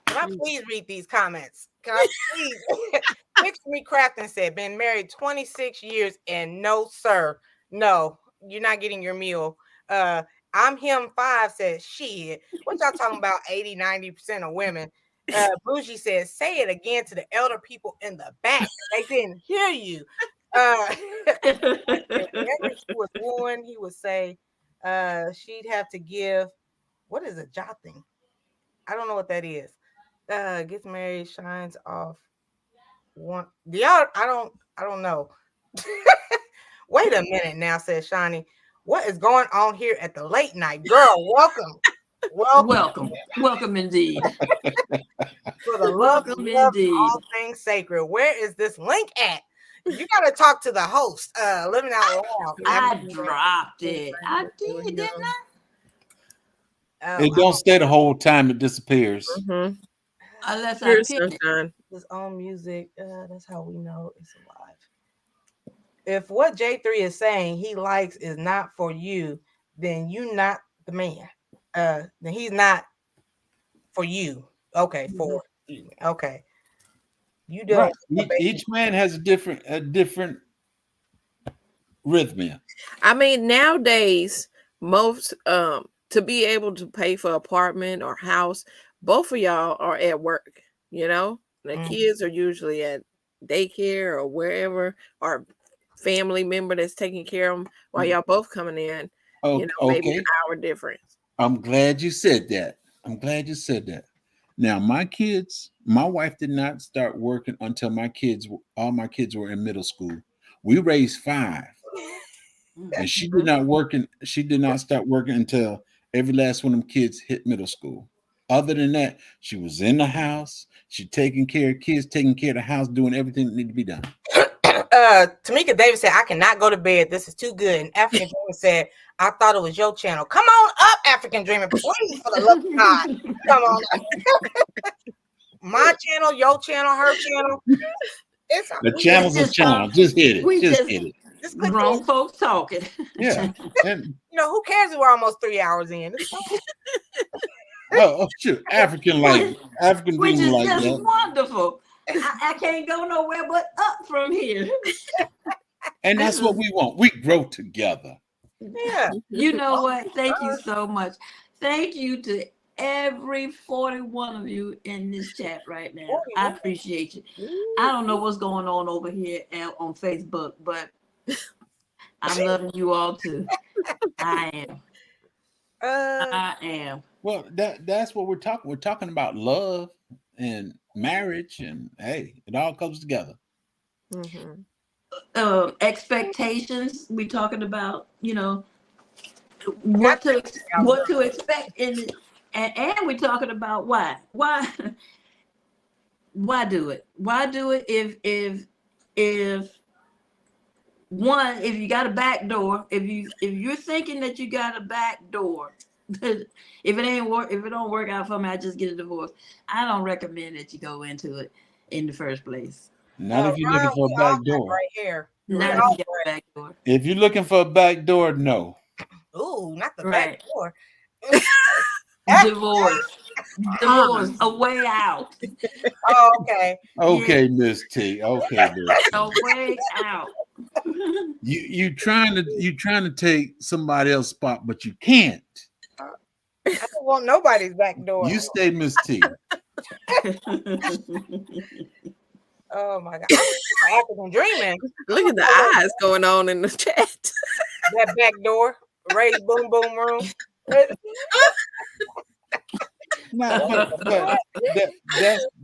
Can I please read these comments? Can I please? Picture Me Crafton said, been married 26 years and no, sir. No, you're not getting your meal. I'm him 5 says, shit. What y'all talking about? 80-90% of women. Bougie says, say it again to the elder people in the back. They didn't hear you. Whenever she was born, he would say she'd have to give. What is a jotting? I don't know what that is. Gets married, shines off. One, y'all, I don't know. Wait a minute now, says Shani. What is going on here at the late night? Girl, welcome indeed. For the love of all things sacred. Where is this link at? You gotta talk to the host. Living Out Loud. I dropped it. I did, didn't I? It don't stay the whole time, it disappears. Mm-hmm. Unless I pick it. His own music. That's how we know it's alive. If what J3 is saying he likes is not for you, then you not the man. Then he's not for you. Okay, for you. Okay. You don't. Right. Each man has a different rhythm. I mean, nowadays, most to be able to pay for apartment or house, both of y'all are at work, you know. The kids are usually at daycare or wherever, or family member that's taking care of them while y'all both coming in. Oh, you know, maybe an hour difference. I'm glad you said that. Now, my wife did not start working until all my kids were in middle school. We raised 5. And she did not start working until every last one of them kids hit middle school. Other than that, she was in the house, she taking care of kids, taking care of the house, doing everything that needed to be done. Tamika Davis said, I cannot go to bed. This is too good. And African Dreamer said, I thought it was your channel. Come on up, African Dreamer. Please, for the love of God. Come on up. My channel, your channel, her channel. It's the channel's a channel. Just hit it. Just hit it. Just grown folks talking. Yeah. And, who cares if we're almost 3 hours in? oh, shoot. African Dreamer which is like just that. Wonderful. I can't go nowhere but up from here. And that's what we want. We grow together. Yeah. You know what? Thank you so much. Thank you to every 41 of you in this chat right now. I appreciate you. I don't know what's going on over here on Facebook, but I'm loving you all too. I am. Well, that's what we're talking. We're talking about love and marriage, and hey, it all comes together. Expectations. We talking about, what to expect and we're talking about why do it? Why do it if you got a back door, if you're thinking that you got a back door, if it don't work out for me, I just get a divorce. I don't recommend that you go into it in the first place. Not if you're looking for a back door. Right here. Not if you got a back door. If you're looking for a back door, no. Ooh, not the Right. back door. Divorce. A way out. Oh, okay. Okay, Miss T. Okay, Miss. A way out. You trying to take somebody else's spot, but you can't. I don't want nobody's back door. You stay Miss T. Oh my God. I'm African dreaming. Look at the eyes going on in the chat. That back door. Ray's boom boom room. No, but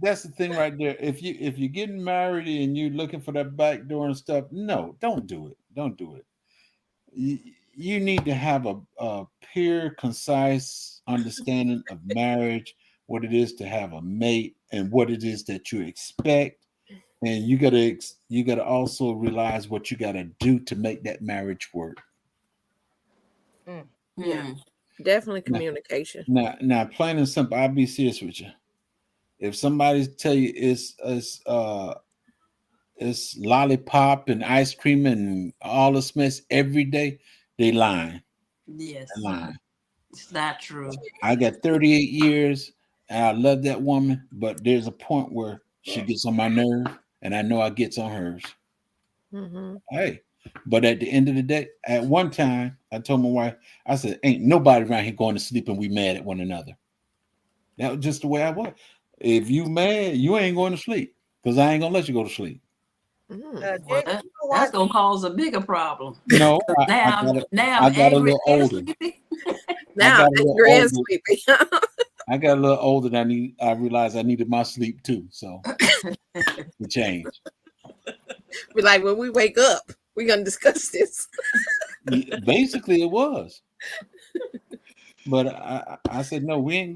that's the thing right there. If you're getting married and you're looking for that back door and stuff, no, don't do it. Don't do it. You need to have a pure, concise understanding of marriage, what it is to have a mate, and what it is that you expect. And you gotta also realize what you gotta do to make that marriage work. Yeah, definitely communication. Now, plain and simple. I'll be serious with you. If somebody tell you it's lollipop and ice cream and all this mess every day, they lying. Yes. They're lying. It's not true. I got 38 years and I love that woman, but there's a point where she gets on my nerve, and I know I gets on hers. Mm-hmm. Hey, but at the end of the day, at one time, I told my wife, I said, ain't nobody around here going to sleep and we mad at one another. That was just the way I was. If you mad, you ain't going to sleep, because I ain't going to let you go to sleep. Well, that's going to cause a bigger problem. No, now I I'm got a angry little and older. sleepy. Now I'm angry and sleepy. I got a little older than I realized I needed my sleep too. So it changed. Be like, when we wake up, we're gonna discuss this. Basically, it was. But I said, no, ain't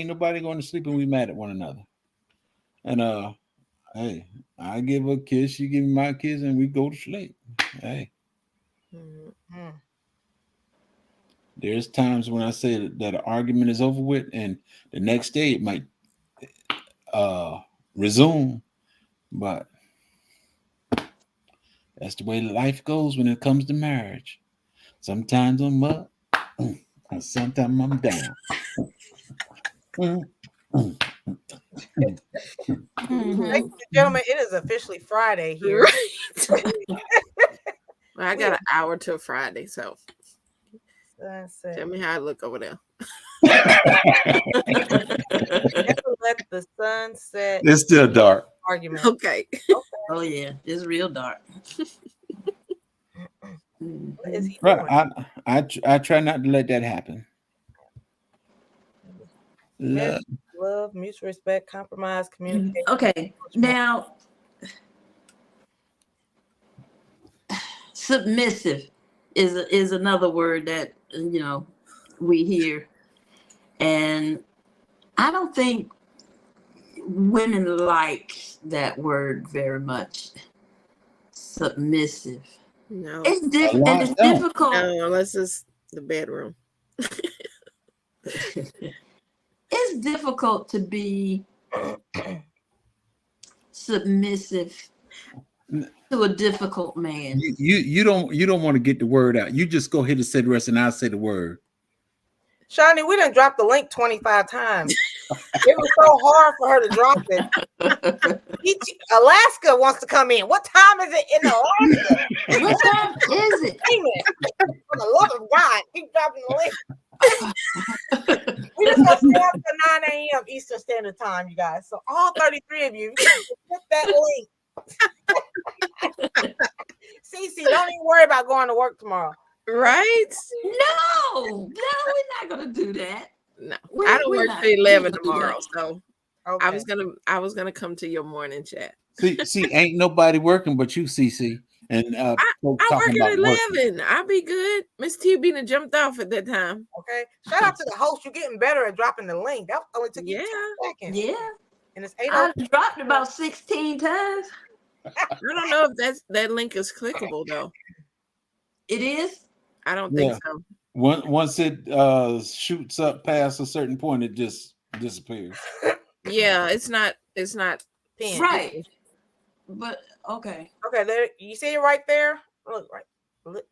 nobody going to sleep and we mad at one another. And hey, I give her a kiss, she give me my kiss, and we go to sleep. Hey. Mm-hmm. There's times when I say that an argument is over with, and the next day it might resume, but that's the way life goes when it comes to marriage. Sometimes I'm up, and sometimes I'm down. Ladies and gentlemen, it is officially Friday here. Right. Well, I got an hour till Friday, so tell me how I look over there. Let the sun set. It's still dark. Argument. Okay. Oh yeah, it's real dark. What is he Right. doing? I try not to let that happen. Love, mutual respect, compromise, communication. Okay, now submissive is another word that we hear, and I don't think women like that word very much. Submissive. No. It's different, and it's difficult. No, unless it's the bedroom. It's difficult to be submissive to a difficult man. You don't want to get the word out. You just go ahead and say the rest, and I'll say the word. Shawnee, we done dropped the link 25 times. It was so hard for her to drop it. Alaska wants to come in. What time is it in Alaska? What time is it? Amen. For the love of God, keep dropping the link. We just gonna stay up to 9 a.m. Eastern Standard Time, you guys. So all 33 of you, click that link. Cece, don't even worry about going to work tomorrow. Right? No, we're not gonna do that. No, I don't work till 11 tomorrow, so Okay. I was gonna come to your morning chat. See, ain't nobody working but you, Cece. And I work at 11. I'll be good. Miss T done jumped off at that time. Okay. Shout out to the host. You're getting better at dropping the link. That only took you 10 seconds. Yeah. And it's I dropped it about 16 times. I don't know if that link is clickable though. It is? I don't think so. Once it shoots up past a certain point, it just disappears. Yeah, it's not Pin. Right. But okay. Okay, there you see it right there. Look right. Look.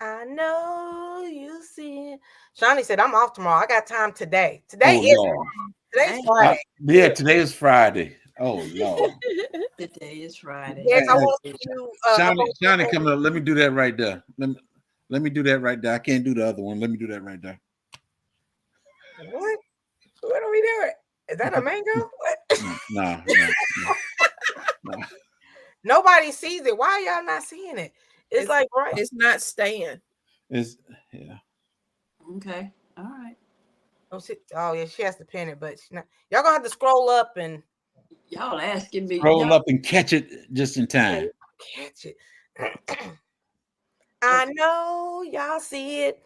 I know you see it. Shawnee said, "I'm off tomorrow. I got time today. Today Oh is Lord. today's Dang. Friday. Yeah, today is Friday. Oh Lord. Today is Friday. Yes, I Hey, want to see you. I want Shawnee coming up. Let me do that right there. Let me do that right there. I can't do the other one. Let me do that right there. what? What are we doing? Is that a mango? What? No. Nobody sees it. Why are y'all not seeing it? It's like right. It's not staying. It's yeah. Okay. All right. Oh yeah, she has to pin it, but she's not. Y'all gonna have to scroll up and Y'all asking me. Roll up and catch it just in time. catch it. I know y'all see it.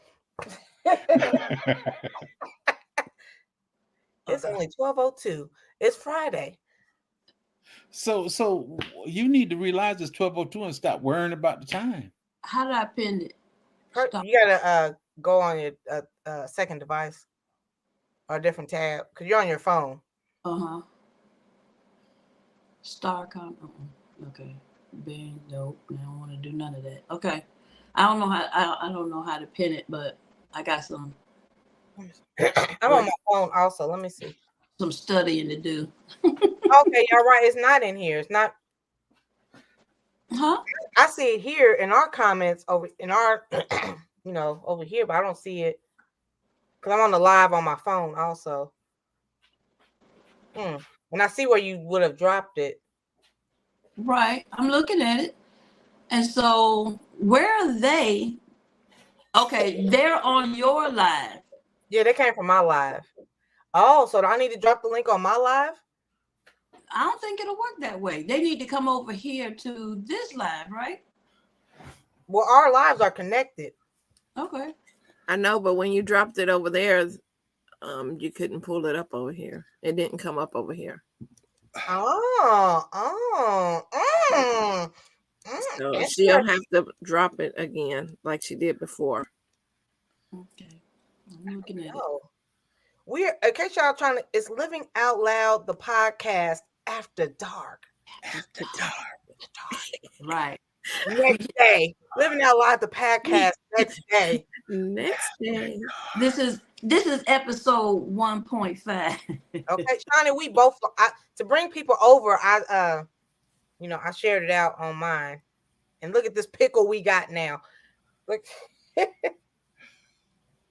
It's Okay. only 12:02. It's Friday. So you need to realize it's 12:02 and stop worrying about the time. How did I pin it? Stop. You gotta go on your second device or a different tab because you're on your phone. Uh-huh. Star com. Okay. Bing. Nope. I don't want to do none of that. Okay. I don't know how. I don't know how to pin it, but I got some I'm on my phone also. Let me see. studying to do. Okay, you're right. It's not in here. It's not. Huh? I see it here in our comments over in our, over here, but I don't see it because I'm on the live on my phone also. And I see where you would have dropped it. Right. I'm looking at it. And so where are they? Okay, they're on your live. Yeah, they came from my live. Oh, so do I need to drop the link on my live? I don't think it'll work that way. They need to come over here to this live, right? Well, our lives are connected. Okay. I know, but when you dropped it over there, you couldn't pull it up over here. It didn't come up over here. So she'll have to drop it again like she did before. Okay. I'm looking at it. We're in case y'all trying to, it's Living Out Loud, the podcast after dark. After dark. Right. Next day. Living Out Loud, the podcast next day. Next day. This is episode 1.5. Okay, Shawnee, we both to bring people over, I shared it out on mine. And look at this pickle we got now. Look.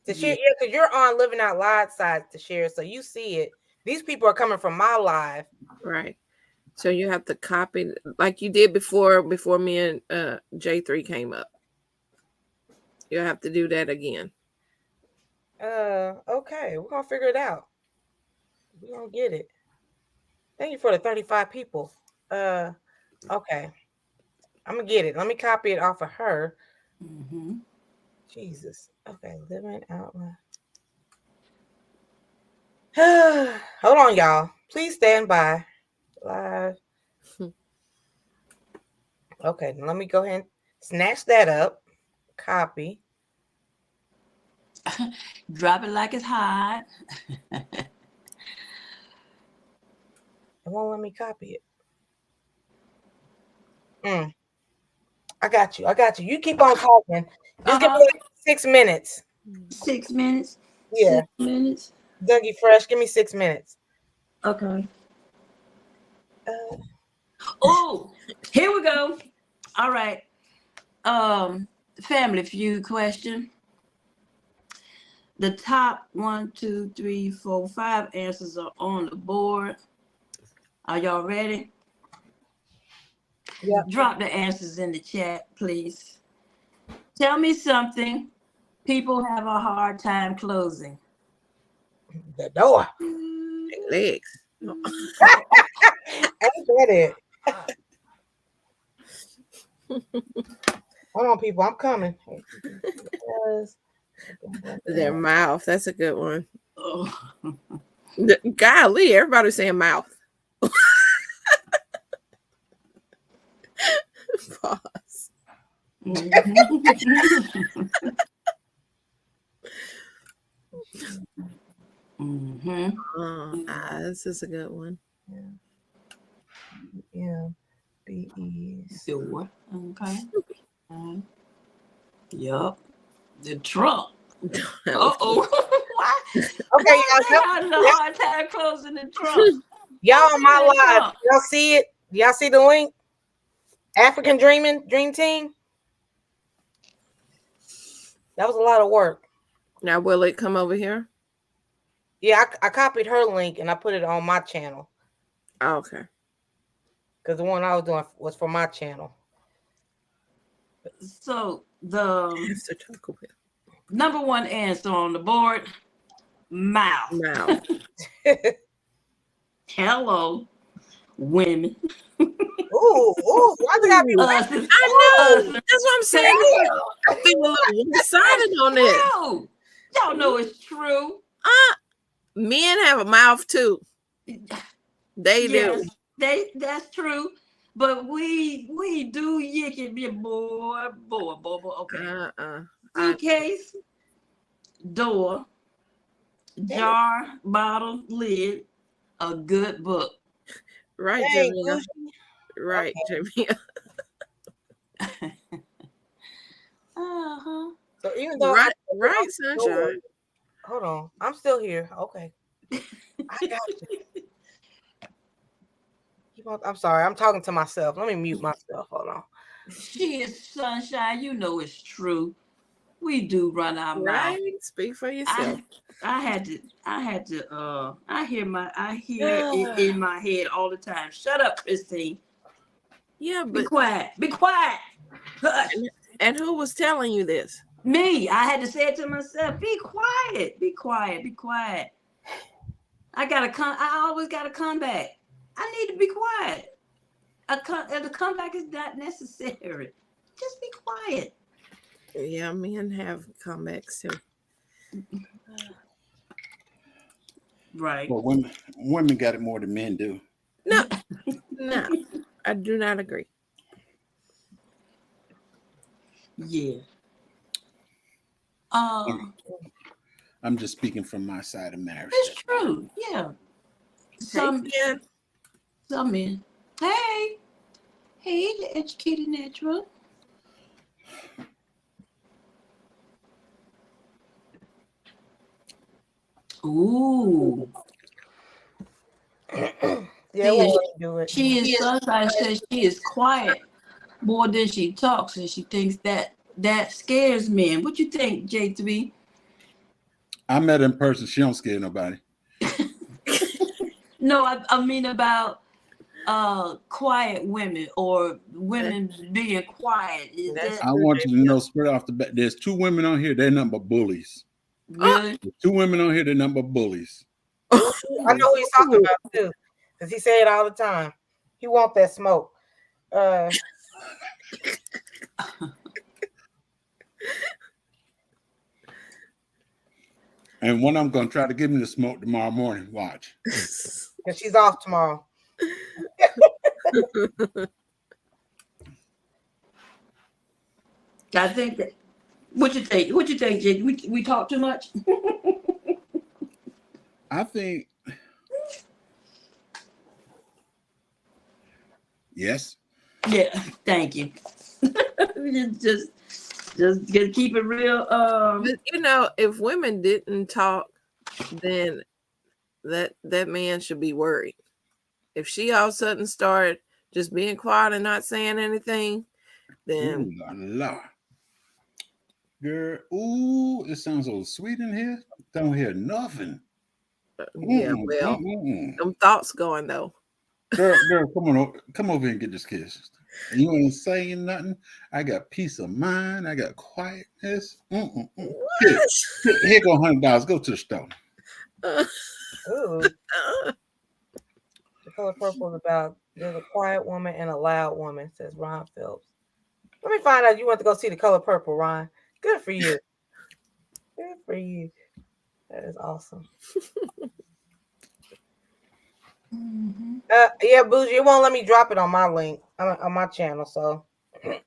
To share, yeah, because you're on Living Out Loud side to share, so you see it. These people are coming from my live. Right. So you have to copy like you did before me and J3 came up. You'll have to do that again. Okay, we're gonna figure it out. We're gonna get it. Thank you for the 35 people. Okay. I'm gonna get it. Let me copy it off of her. Mm-hmm. Jesus. Okay, Living Out Loud. Hold on, y'all. Please stand by. Live. Okay, let me go ahead and snatch that up. Copy. Drop it like it's hot. It won't let me copy it. I got you. You keep on talking. Just give me like 6 minutes. 6 minutes? Yeah. 6 minutes? Dougie Fresh, give me 6 minutes. Okay. Oh, here we go. All right. Family Feud question. The top 1, 2, 3, 4, 5 answers are on the board. Are y'all ready? Yeah. Drop the answers in the chat, please. Tell me something people have a hard time closing. The door. Legs. Ain't that it? Hold on, people. I'm coming. Their mouth. That's a good one. Oh. Golly, everybody's saying mouth. Pause. Mm-hmm. This is a good one. Yeah. B-E. Door. Okay. Yup. The trunk. Uh-oh. Why? Okay, Why they having a hard time closing the trunk? y'all on my What's that live. trunk? Y'all see it? Y'all see the link? African Dream Team. That was a lot of work. Now, will it come over here? Yeah, I copied her link and I put it on my channel. Oh, okay. Because the one I was doing was for my channel. So the Mr. Taco Bell. number one answer on the board, mouth. Mouth. Hello, women. Ooh, why they gotta be Us, I know. us. That's what I'm saying. I feel a little one-sided on this. No, y'all know it's true. Men have a mouth too. They do. That's true. But we do yick it, be boy. Okay. Suitcase, door, jar, bottle, lid, a good book. Right, Dang, Jamia. Right, Jamia. Uh-huh. So even though Right, Sunshine. Hold on, I'm still here. Okay, I got you. I'm sorry, I'm talking to myself. Let me mute myself. Hold on. She is Sunshine. You know it's true. We do run our mouth. Right? Speak for yourself. I hear it in my head all the time. Shut up, Christine. Yeah, Be but quiet. Be quiet. Hush. and who was telling you this? Me. I had to say it to myself. Be quiet. Be quiet. Be quiet. I always gotta come back. I need to be quiet. The comeback is not necessary. Just be quiet. Yeah, men have comebacks too. Right. But women got it more than men do. No, I do not agree. Yeah. I'm just speaking from my side of marriage. It's true. Yeah. Some men. Hey, the educated natural. Ooh. Yeah, we'll do it. She is sometimes says she is quiet more than she talks, and she thinks that scares men. What you think, J3? I met her in person. She don't scare nobody. No, I mean about quiet women or women being quiet. Is that I want you to know straight off the bat, there's two women on here, they're nothing but bullies. really? There's two women on here, they're nothing but bullies. I know who he's talking about too, because he say it all the time. He want that smoke. And one I'm gonna try to give me the smoke tomorrow morning. Watch. Because she's off tomorrow. I think that. What you think? What you think, Jake? We talk too much? I think yes. Yeah. Thank you. just gonna keep it real. But you know, if women didn't talk, then that man should be worried. If she all of a sudden started just being quiet and not saying anything, then Ooh, la. Girl, ooh, it sounds so sweet in here. Don't hear nothing. yeah, well, them thoughts going though. Girl, come over here and get this kiss. You ain't saying nothing. I got peace of mind. I got quietness. Here go $100. Go to the store. Ooh. The Color Purple is about there's a quiet woman and a loud woman, says Ron Phelps. Let me find out you want to go see The Color Purple, Ron. Good for you. Good for you. That is awesome. Yeah, Bougie, it won't let me drop it on my link on my channel. So look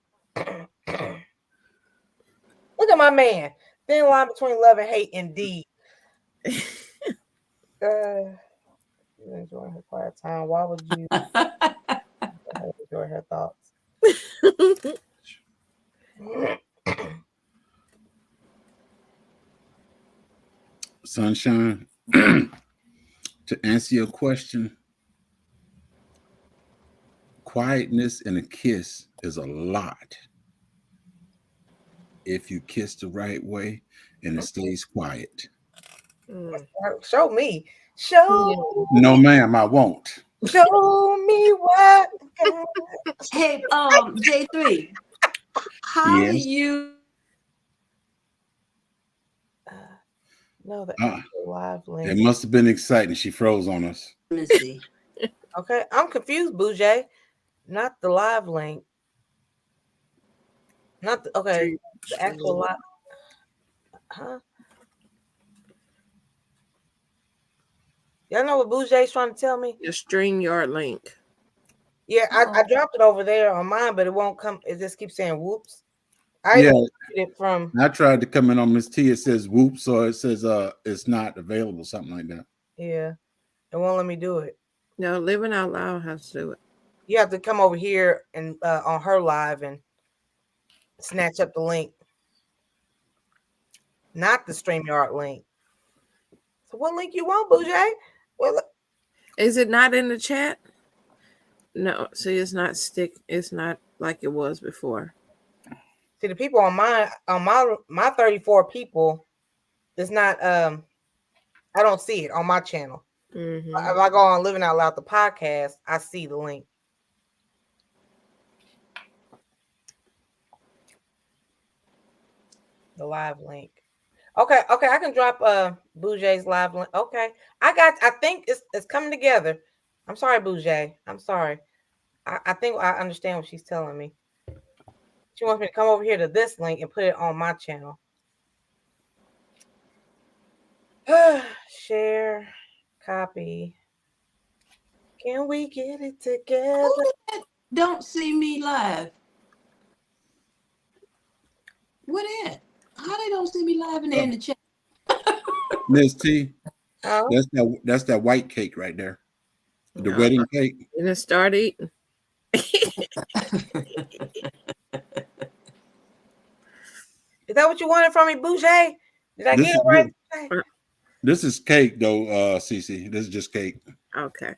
at my man. Thin line between love and hate, indeed. You enjoying her quiet time. Why would you enjoy her thoughts? Sunshine, to answer your question, quietness in a kiss is a lot. If you kiss the right way and it stays quiet. Show me. Show No, ma'am, I won't. Show me what. Hey, J3, how do Yes. you No, the Uh, actual live it link. must have been exciting. She froze on us. let me see? Okay, I'm confused, Boujay. Not the live link. Not the, okay. The actual live. Huh? Y'all know what Boujay's trying to tell me? Your StreamYard link. Yeah, I dropped it over there on mine, but it won't come. It just keeps saying whoops. I Yeah. even did it from. I tried to come in on Miss T. It says whoop, so it says it's not available, something like that. Yeah, it won't let me do it. No, Living Out Loud has to do it. You have to come over here and on her live and snatch up the link, not the StreamYard link. So what link you want, Boujay? Well, Is it not in the chat? No, see, it's not It's not like it was before. see the people on my 34 people. It's not. I don't see it on my channel. Mm-hmm. If I go on Living Out Loud the podcast, I see the link. The live link. Okay, I can drop Boujay's live link. Okay. I think it's coming together. I'm sorry, Boujay. I'm sorry. I think I understand what she's telling me. She wants me to come over here to this link and put it on my channel. Share, copy. Can we get it together? Who don't see me live? What at? How they don't see me live and they're in the chat? Miss T, Oh. that's that white cake right there. The No. wedding cake. And then start eating. Is that what you wanted from me, Boujay? Did I get it right? This is cake though, Cece. This is just cake. Okay.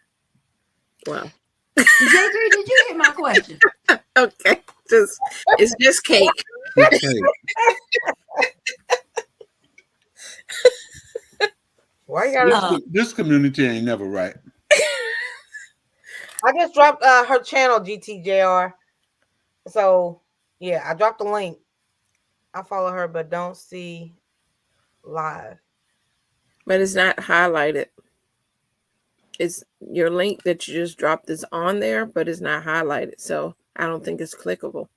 Well. J3, did you hear my question? Okay. It's just cake. It's cake. Why you gotta This community ain't never right. I just dropped her channel, GTJR. So yeah, I dropped the link. I follow her, but don't see live. But it's not highlighted. It's your link that you just dropped is on there, but it's not highlighted. So I don't think it's clickable.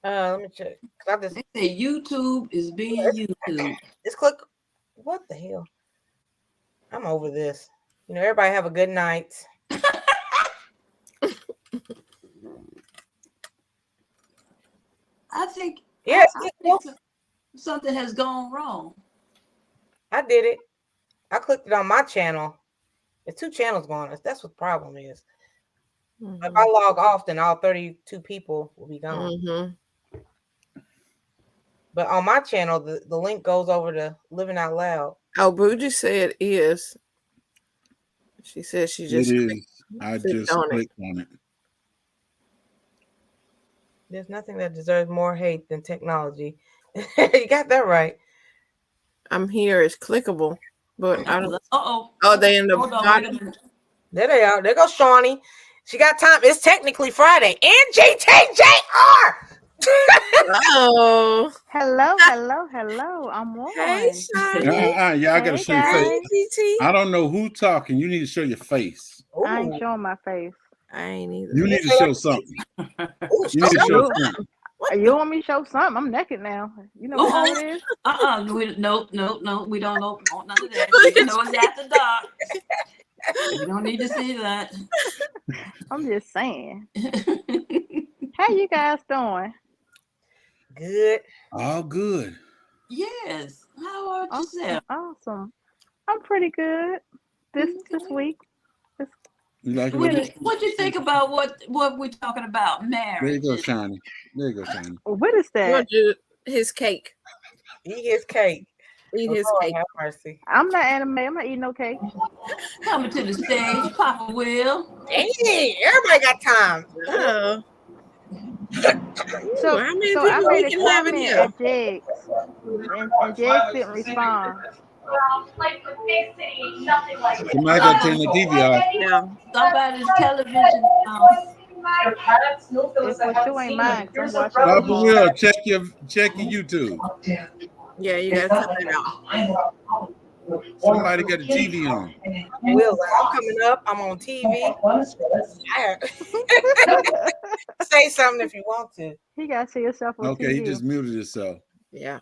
Let me check. They say YouTube is being YouTube. It's click. What the hell? I'm over this. You know, everybody have a good night. I think Yes, I think something has gone wrong. I did it. I clicked it on my channel. There's 2 channels going on. That's what the problem is. Mm-hmm. If I log off, then all 32 people will be gone. Mm-hmm. But on my channel, the link goes over to Living Out Loud. Oh, Bougie said is. She said she just. It is. I just clicked on it. There's nothing that deserves more hate than technology. You got that right. I'm here. It's clickable, but I don't. Oh, they in the bottom. There they are. There goes Shawnee. She got time. It's technically Friday. NGTJR. Oh. Hello. I'm on. Hey, Shawnee. Yeah, I gotta show your face. GT. I don't know who talking. You need to show your face. I ain't showing my face. I ain't either. You need to show something. You need to show something. You want me to show something? I'm naked now. You know what time it is? No, we don't know none of that. You know it's after dark. You don't need to see that. I'm just saying. How you guys doing? Good. All good. Yes. How about yourself? Awesome. I'm pretty good. this week. You like What you think about what we're talking about? There you Marriage. go, Shiny. There you go, Shiny. What is that? Want you his cake. Eat his cake. Eat his Lord cake. have mercy. I'm not anime. I'm not eating no cake. Coming to the stage, Papa Will. Dang, everybody got time. Oh. So, Ooh, how many so I people made we a can have in comment here? at Jake's, and Jake's didn't respond. Somebody got to turn the TV off. Yeah. Somebody's television on. It for sure ain't mine because I'm watching Papa football. Will, check your YouTube. Yeah, you gotta cut that out. Somebody got the TV on. Will, I'm coming up. I'm on TV. Say something if you want to. He gotta see himself on Okay, he TV. just muted himself. Yeah.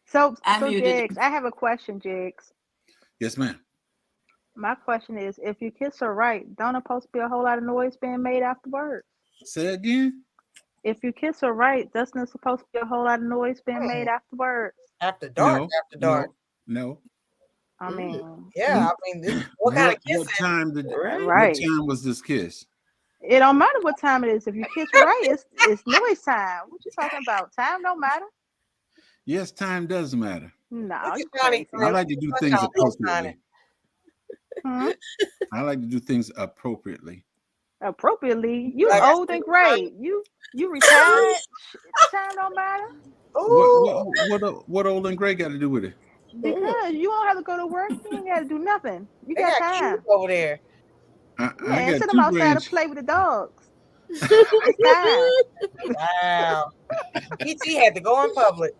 So I muted it. Jake's, I have a question, Jake's. Yes, ma'am. My question is, if you kiss her right, don't it supposed to be a whole lot of noise being made afterwards? Say again. If you kiss her right, doesn't it supposed to be a whole lot of noise being made afterwards? After dark. No, After dark. no. I mean, Yeah, I mean, what kind of What kissing? time did? Right. right. What time was this kiss? It don't matter what time it is. If you kiss right, it's noise time. What you talking about? Time don't matter. Yes, time does matter. No, Look you at Johnny crazy. I like to do Look things how close appropriately. Hmm? I like to do things appropriately. Appropriately, you Like I old said, and gray. You retired. Time don't matter Ooh, What old and gray got to do with it? because you don't have to go to work. You ain't got to do nothing. You they got got time. cute over there. I Man, got send them two outside to grands. play with the dogs. It's time. Wow. GT had to go in public.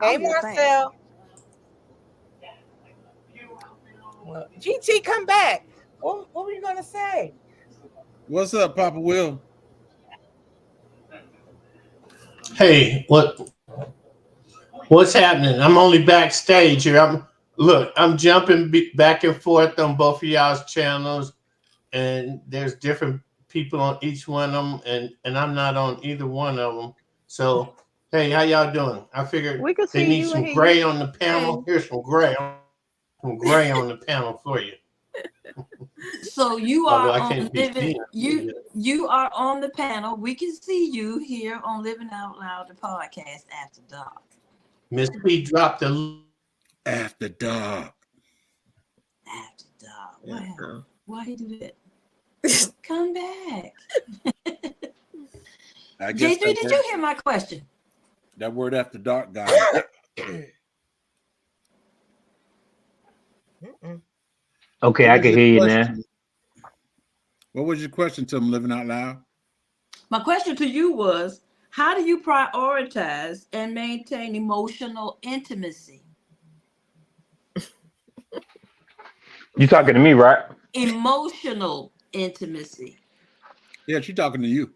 Hey, I'm just saying. Marcel. Well, GT, come back. What were you gonna say? What's up, Papa Will? Hey, what's happening? I'm only backstage here. I'm jumping back and forth on both of y'all's channels, and there's different people on each one of them, and I'm not on either one of them. So, hey, how y'all doing? I figured We can they see need you some and hear gray you. on the panel. Here's some gray on the panel for you. So you Although are I on can't be living. seen. You are on the panel. We can see you here on Living Out Loud, the podcast after dark. Miss P dropped the After dark. After dark. Yeah. Why he do that? Come back. I guess J3, did you hear my question? that word after dark guy. Okay, I can hear you now. What was your question to him, Living Out Loud? My question to you was, how do you prioritize and maintain emotional intimacy? You talking to me, right? Emotional intimacy. Yeah, she's talking to you.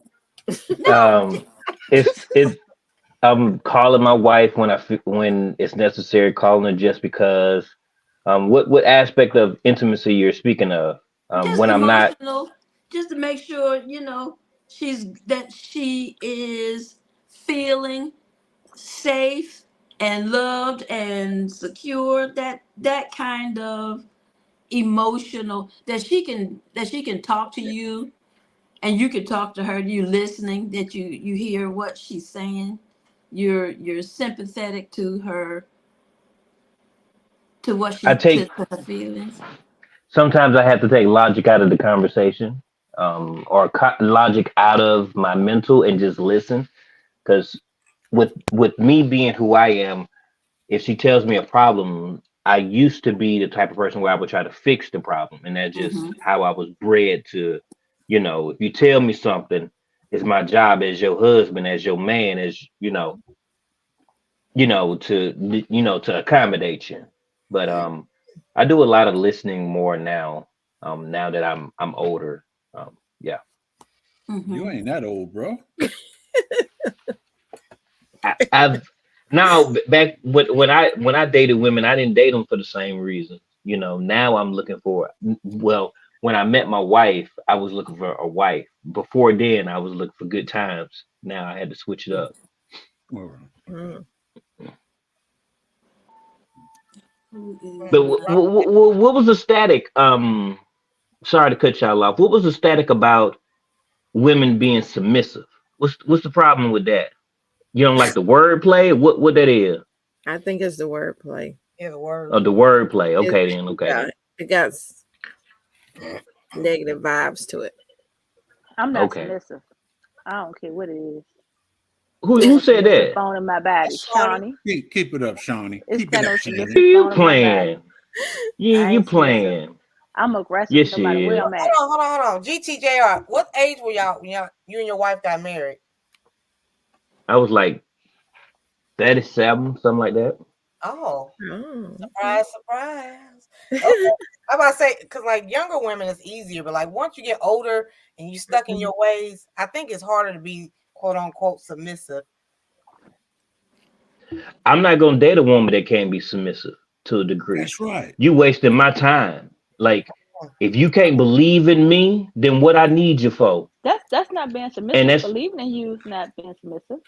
No, It's I'm calling my wife when it's necessary, calling her just because. What aspect of intimacy you're speaking of? just When I'm not. emotional, just to make sure, she is feeling safe and loved and secure. That kind of emotional that she can talk to you and you can talk to her, you listening, that you hear what she's saying, you're sympathetic to her, to what I to take her feelings. Sometimes I have to take logic out of the conversation, or logic out of my mental and just listen. Because with me being who I am, if she tells me a problem, I used to be the type of person where I would try to fix the problem, and that's just Mm-hmm. how I was bred to. If you tell me something, it's my job as your husband, as your man, as to accommodate you. But I do a lot of listening more now. Now that I'm older. Yeah. Mm-hmm. You ain't that old, bro. I've now back when I dated women, I didn't date them for the same reason. Now I'm looking for, well, when I met my wife, I was looking for a wife. Before then, I was looking for good times. Now I had to switch it up. All right. But what was the static? Sorry to cut y'all off. What was the static about women being submissive? What's the problem with that? You don't like the wordplay? What that is? I think it's the wordplay. Yeah, the word. Oh, the wordplay. Okay, then. Okay. Yeah, it got negative vibes to it. I'm not Okay. submissive. I don't care what it is. Who said that? Bone in my body, Shawnee. Keep it up, Shawnee. It's Keep it kind up, of Shawnee. submissive You bone in my body. playing? You I ain't playing? I'm aggressive Yes, no matter you where is. I'm at. Hold on. GTJR, what age were y'all when you and your wife got married? I was like 37, something like that. Oh, Oh. surprise. Okay. I'm about to say, because like younger women is easier, but like once you get older and you stuck in your ways, I think it's harder to be quote unquote submissive. I'm not gonna date a woman that can't be submissive to a degree. That's right. You wasting my time. Like, if you can't believe in me, then what I need you for? That's not being submissive. And that's Believing in you is not being submissive.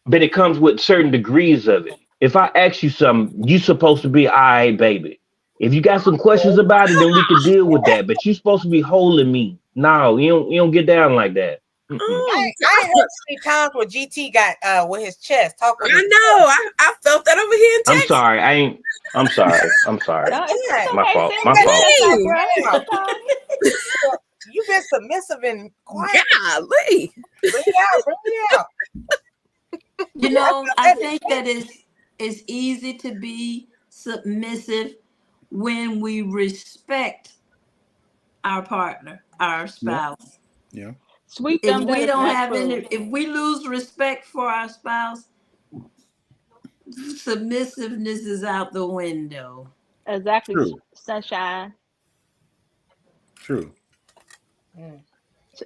but it comes with certain degrees of it. If I ask you something, you supposed to be all right, baby. If you got some questions about it, then we could deal with that. But you supposed to be holding me. No, you don't get down like that. Mm-mm. Oh, I ain't heard too many times where GT got with his chest talking. I know. I felt that over here in I'm Texas. sorry. I'm sorry. I'm sorry. No, it's My okay. fault. Send My me fault. that text, bro. You've been submissive and quiet. Golly. Bring it out. You know, I think that it's easy to be submissive when we respect our partner, our spouse. Yeah. Sweet If thumb we that is don't not have true. any, if we lose respect for our spouse, submissiveness is out the window. Exactly. True. Sunshine. True.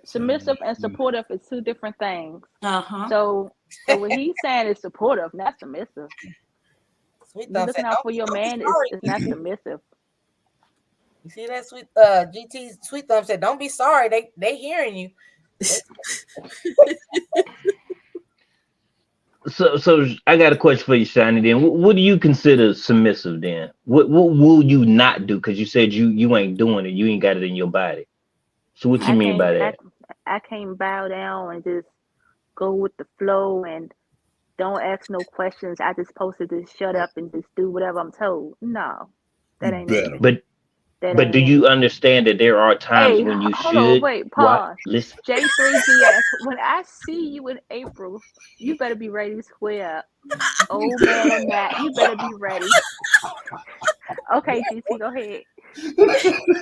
Submissive and supportive is two different things. Uh-huh. So what he's saying is supportive, not submissive. Sweet You Thumb looking said, out for your don't be man sorry. is not submissive. You see that GT's Sweet Thumb said, don't be sorry. They hearing you. So I got a question for you, Shiny. Then, what do you consider submissive? Then, what will you not do? Because you said you ain't doing it. You ain't got it in your body. So what you mean by that? I can't bow down and just go with the flow and don't ask no questions. I just supposed to just shut up and just do whatever I'm told. No, that ain't it. That But ain't do it. you understand that there are times Hey, when you hold on, should wait, what? pause. Listen. J3GS, when I see you in April, you better be ready to square up. Old man or not, you better be ready. Okay, GT, go ahead.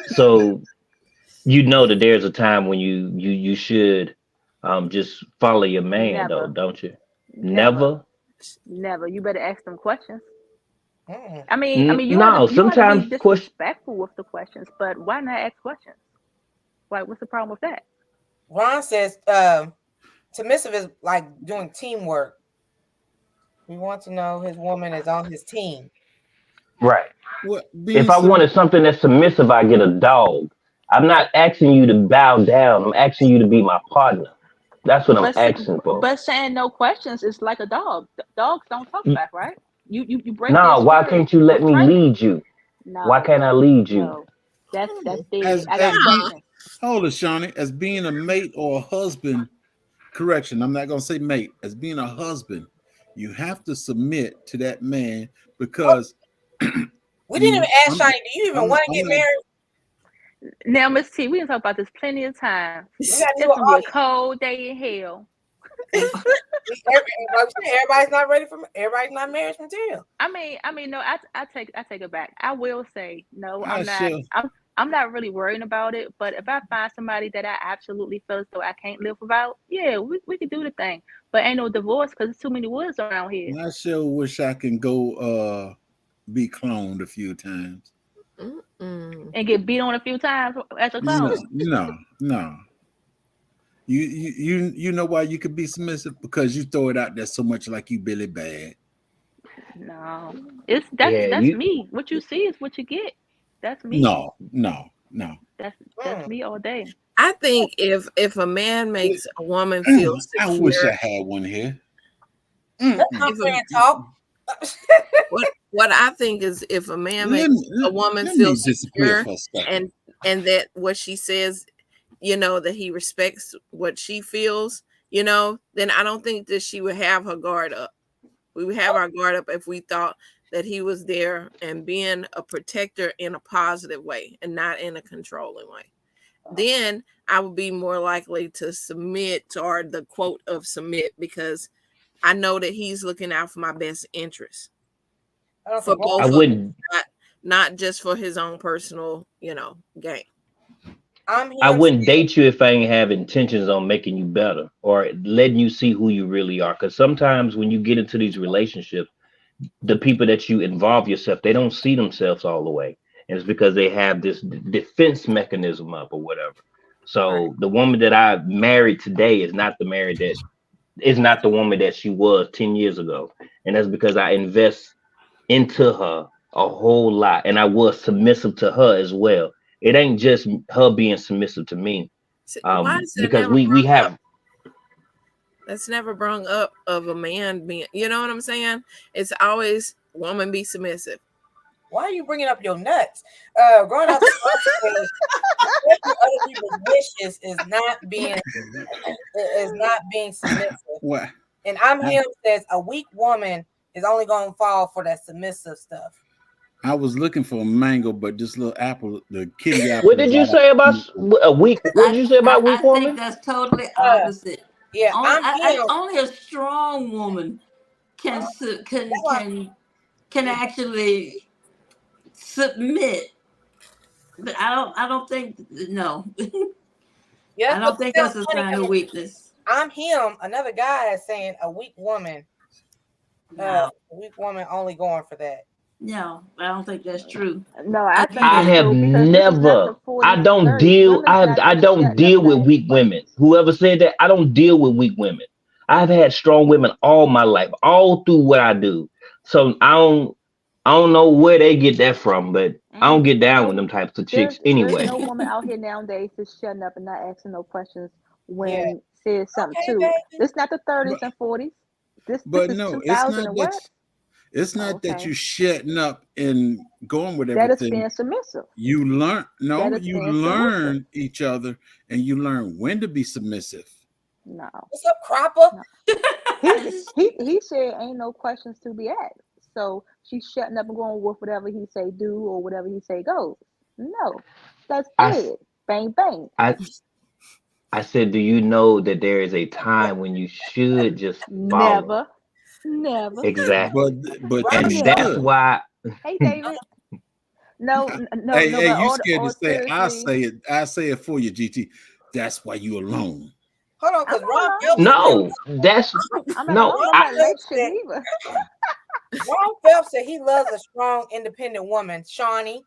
So you know that there's a time when you should just follow your man, though, Never. don't you? Never. You better ask them questions. I mean, you No, want to sometimes be disrespectful with the questions, but why not ask questions? Like, what's the problem with that? Ron says submissive is like doing teamwork. We want to know his woman is on his team. Right. What, if I wanted something that's submissive, I get a dog. I'm not asking you to bow down. I'm asking you to be my partner. That's what I'm asking for. But saying no questions is like a dog. Dogs don't talk back, right? You break No, their why spirit can't you let with me training. lead you? No, why can't I lead you? No, that's dead. I got questions. Hold it, Shawnee. As being a mate or a husband, correction, I'm not going to say mate. As being a husband, you have to submit to that man because we didn't even ask Shawnee, do you even want to get married? Now, Miss T, we can talk about this plenty of times. It's gonna be a cold day in hell. Everybody's not ready for. Everybody's not marriage material. I mean, no. I take it back. I will say no. I'm not. Sure. I'm not really worrying about it. But if I find somebody that I absolutely feel as though I can't live without, yeah, we could do the thing. But ain't no divorce because there's too many woods around here. I sure wish I can go be cloned a few times. And get beat on a few times as a clone. No. You know why you could be submissive? Because you throw it out there so much like you Billy Bad. No, that's me. What you see is what you get. That's me. No. That's me all day. I think if a man makes a woman feel secure, I wish I had one here. Let's not talk. What I think is if a man Let makes me, a woman let me feel disappear secure for a second. and that what she says, you know, that he respects what she feels, you know, then I don't think that she would have her guard up. We would have our guard up if we thought that he was there and being a protector in a positive way and not in a controlling way. Then I would be more likely to submit, or the quote of submit, because I know that he's looking out for my best interest for I both of us, wouldn't not just for his own personal, you know, gain. I'm I him. wouldn't date you if I ain't have intentions on making you better or letting you see who you really are. Because sometimes when you get into these relationships, the people that you involve yourself, they don't see themselves all the way. And it's because they have this defense mechanism up or whatever. So the woman that I married today is not the woman that she was 10 years ago. And that's because I invest into her a whole lot. And I was submissive to her as well. It ain't just her being submissive to me. Why is that Because never we brought up? have That's never brought up of a man being, you know what I'm saying? It's always woman be submissive. Why are you bringing up your nuts? Growing up, other people's wishes is not being submissive. What? And I'm him says a weak woman is only going to fall for that submissive stuff. I was looking for a mango, but this little apple, the kitty apple. What did you say about a weak? What did you say about weak I woman? think that's totally opposite. Yeah, Only a strong woman can actually submit. But I don't think no. Yeah, I don't think that's a sign of weakness. I'm him. Another guy is saying a weak woman. No. A weak woman only going for that. No, I don't think that's true. No, I think I it's have true because this is not the never. 40s I and don't 30s. deal. Women's not I just don't shutting deal up with and weak women. Whoever said that, I don't deal with weak women. I've had strong women all my life, all through what I do. So I don't know where they get that from, but I don't get down with them types of chicks There's anyway. no woman out here nowadays just shutting up and not asking no questions when Yeah. says something Okay, too. baby. It's not the 30s and 40s. This But is no, 2000 and what? It's not that Okay. you shutting up and going with That is everything. being submissive. You learn. No, That is you being learn submissive. each other, and you learn when to be submissive. No. What's up, Cropper? No. He said ain't no questions to be asked. So she's shutting up and going with whatever he say do or whatever he say goes. No. That's I dead. Bang bang. I said, do you know that there is a time when you should just follow? Never. Exactly. But Right. And you that's should. why Hey David. No, Hey, but you scared to all say it? seriously, I say it for you, GT. That's why you alone. Hold on, I'm because not Ron alone. Phelps no, that's I'm not no. alone. I'm not in a relationship either. Ron Phelps said he loves a strong, independent woman. Shawnee.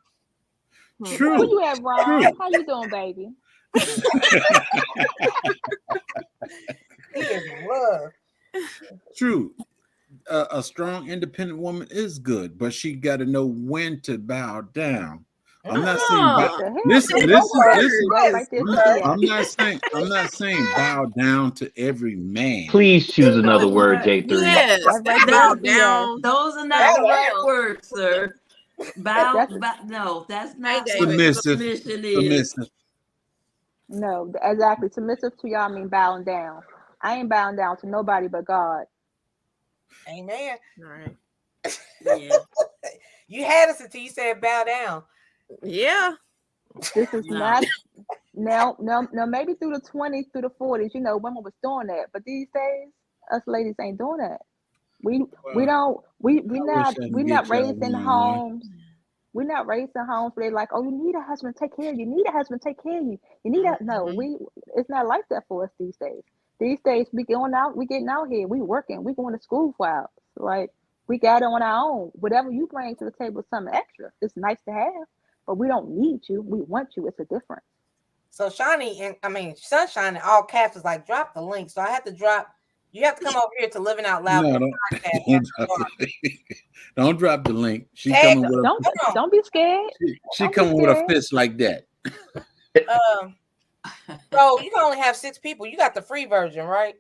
True. Where you at, Ron? True. How you doing, baby? He is love. True. A strong, independent woman is good, but she got to know when to bow down. I'm not saying What the hell? listen. That right there took me out. I'm not saying bow down to every man. Please choose another word, J3. Yes, That right there bow took me out. down. Those are not the right words, sir. That's No, that's not Hey, what David. submission is. Submissive. no, exactly. Submissive to y'all mean bowing down. I ain't bowing down to nobody but God. Amen. All right. Yeah. You had us until you said bow down. Yeah. This is No. not now, maybe through the 20s, through the 40s, women was doing that. But these days, us ladies ain't doing that. We're not raised in homes. We're not raised in homes where they're like, oh, you need a husband to take care of you. You need a husband to take care of you. You need a no, it's not like that for us these days. These days we getting out here, we working, we going to school for hours. Like we got it on our own. Whatever you bring to the table is something extra. It's nice to have, but we don't need you. We want you. It's a difference. So Sunshine in all caps is like, drop the link. So I have to drop. You have to come over here to Living Out Loud. No, don't drop the link. She coming with don't be scared. She coming with a fist like that. So you can only have 6 people. You got the free version, right?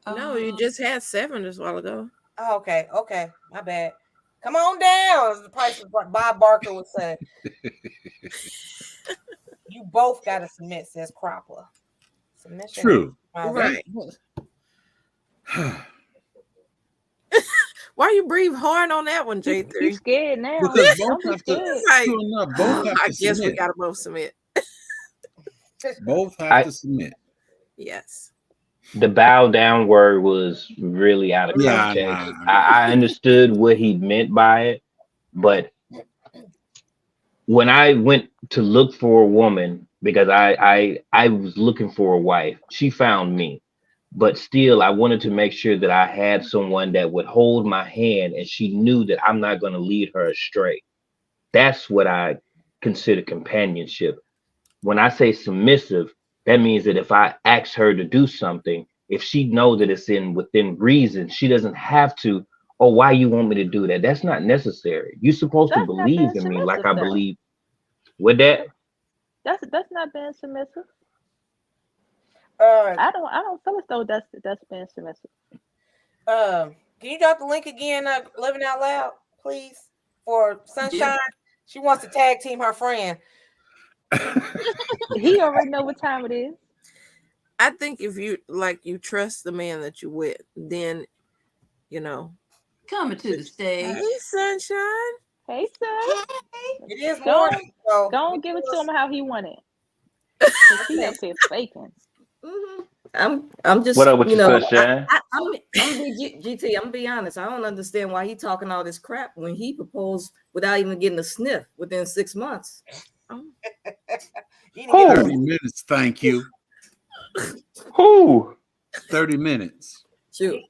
No, you just had 7 just a while ago. Oh, okay, okay, my bad. Come on down, as the price of what Bob Barker would say. You both got to submit, says Cropper. Submission. True. Right. Why you breathe hard on that one, J3? He's scared now. Because both Don't be have to. scared. Like, True enough, both have I to guess we submit. gotta both submit. Both have to submit. Yes. The bow down word was really out of Yeah, context. nah. I understood what he meant by it, but when I went to look for a woman, because I was looking for a wife, she found me. But still, I wanted to make sure that I had someone that would hold my hand and she knew that I'm not going to lead her astray. That's what I consider companionship. When I say submissive, that means that if I ask her to do something, if she knows that it's within reason, she doesn't have to, oh, why you want me to do that? That's not necessary. You're supposed to That's not being believe in me like submissive, I though. believe. With that? That's not being submissive. Uh, I don't feel as though that's being submissive. can you drop the link again? Living Out Loud, please, for Sunshine. Yeah. She wants to tag team her friend. He already know what time it is. I think if you trust the man that you with, then Coming to the stage. hey, Sunshine. Hey, sir. It is Go morning, so Don't give it to him how he want it. 'Cause he up here faking. I'm just, What up with you your know, sunshine? I'm GT. I'm gonna be honest. I don't understand why he talking all this crap when he proposed without even getting a sniff within 6 months. you need to get 30 minutes, thank you. Who? 30 minutes. Shoot.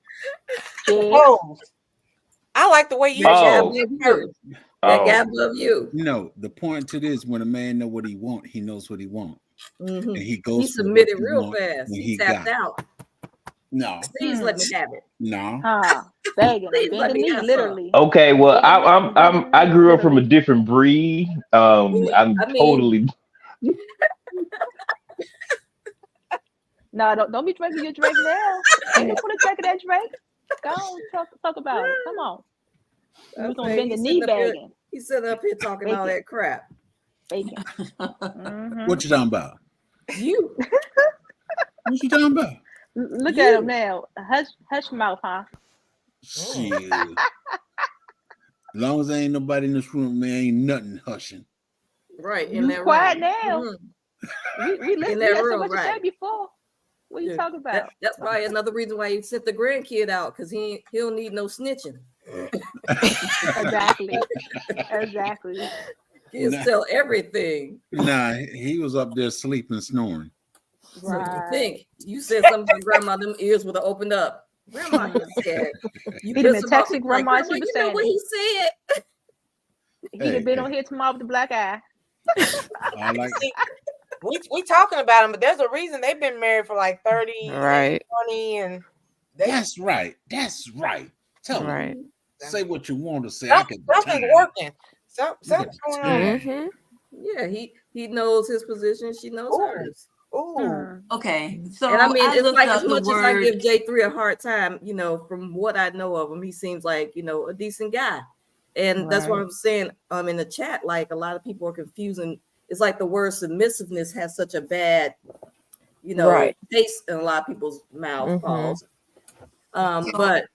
Oh, I like the way you. Oh. That guy above you. No, the point to this: when a man know what he want, he knows what he want, Mhm. and he He goes. for what submitted he real want fast. when He got tapped it. out. No, Please let me have it. no. Begging. Please Bend let the me knee, have some. literally. Okay, well, I grew up from a literally. different breed. I'm I mean- totally. No, don't be drinking your drink now. Ain't no point drinking that drink. Go on, talk about it. Come on. You was gonna bend the knee begging. He's sitting up here talking all that crap. Faking. Mhm. What you talking about? You. What you talking about? Look at him now. Hush mouth, huh? Shit. As long as there ain't nobody in this room, man, ain't nothing hushing. Right in You that quiet room. now. Mhm. We listened. In We that heard room, what you right. said before. What you talking about? That's probably another reason why you sent the grandkid out, because he don't need no snitching. Exactly. Kids tell everything. Nah, he was up there sleeping, snoring. So you Right. think you said something about grandma, them ears would have opened up. Grandma said, you He'd have pissed been him off. texting He's like, grandma. Grandma, She was you know saying what it. he said? He'd have been on here tomorrow with the black eye. I like we talking about him, but there's a reason they've been married for like 30, Right. 20, and that's right. That's right. Tell him. Right. Say what you want to say. I can something's working. Something's going on. Mm-hmm. Yeah, he knows his position. She knows hers. Ooh. Okay, so And I mean, it's looked like up as the much as I word. give J3 a hard time, from what I know of him, he seems like, a decent guy. And that's what I'm saying in the chat, like a lot of people are confusing. It's like the word submissiveness has such a bad, taste in a lot of people's mouth calls. But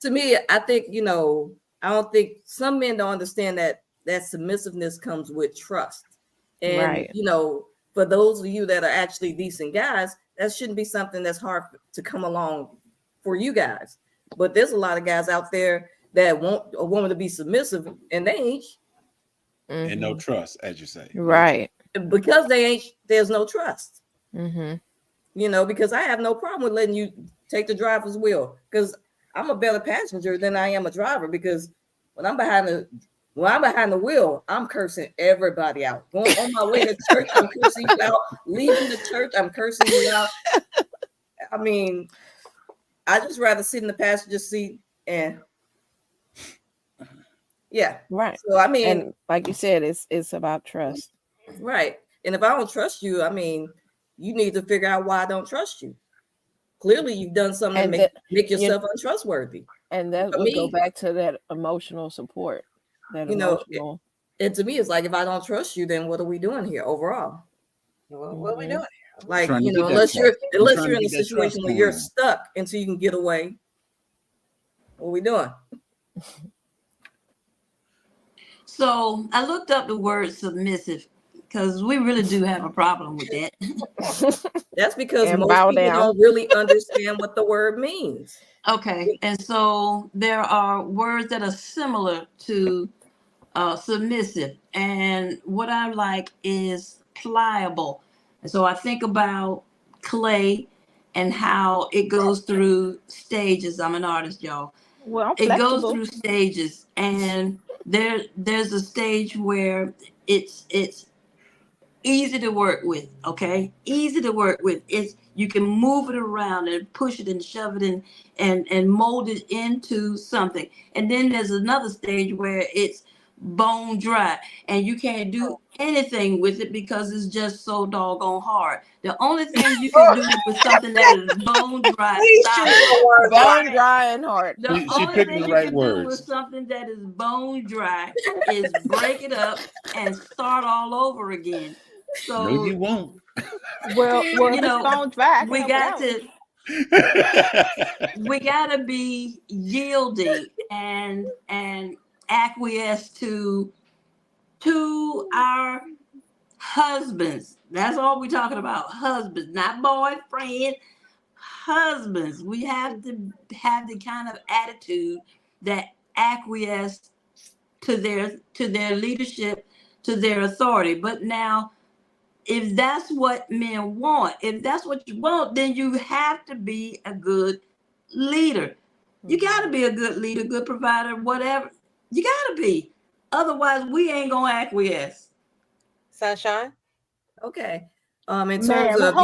to me, I think, I don't think some men don't understand that submissiveness comes with trust. And, for those of you that are actually decent guys, that shouldn't be something that's hard to come along for you guys. But there's a lot of guys out there that want a woman to be submissive, and they ain't. And no trust, as you say. Right. Because they ain't, there's no trust. Mm-hmm. Because I have no problem with letting you take the driver's wheel, because I'm a better passenger than I am a driver, because when I'm behind the wheel, I'm cursing everybody out. Going on my way to church, I'm cursing you out. Leaving the church, I'm cursing you out. I mean, I just rather sit in the passenger seat and Right. So I mean, and like you said, it's about trust. Right. And if I don't trust you, I mean, you need to figure out why I don't trust you. clearly you've done something to make yourself untrustworthy. And that would go back to that emotional support. That emotional. And to me, it's like, if I don't trust you, then what are we doing here overall? What are we doing here? Like, unless you're in a situation where you're stuck until you can get away, what are we doing? So I looked up the word submissive because we really do have a problem with that. That's because most people don't really understand what the word means. Okay, and so there are words that are similar to submissive, and what I like is pliable. And so I think about clay and how it goes through stages. I'm an artist, y'all. Well, it goes through stages, and there's a stage where it's easy to work with. Okay, easy to work with. It's, you can move it around and push it and shove it in and mold it into something. And then there's another stage where it's bone dry and you can't do anything with it because it's just so doggone hard. The only thing you can do with something that is bone dry, bone dry and hard. The only thing you can do with something that is bone dry is break it up and start all over again. So no, you won't. Well, you know, bone dry, we got to be yielding and acquiesce to our husbands. That's all we're talking about. Husbands, not boyfriend. Husbands. We have to have the kind of attitude that acquiesce to their leadership, to their authority. But now, if that's what men want, if that's what you want, then you have to be a good leader. You got to be a good leader, good provider, whatever. You got to be. Otherwise, we ain't going to acquiesce. Sunshine? Okay. In terms of,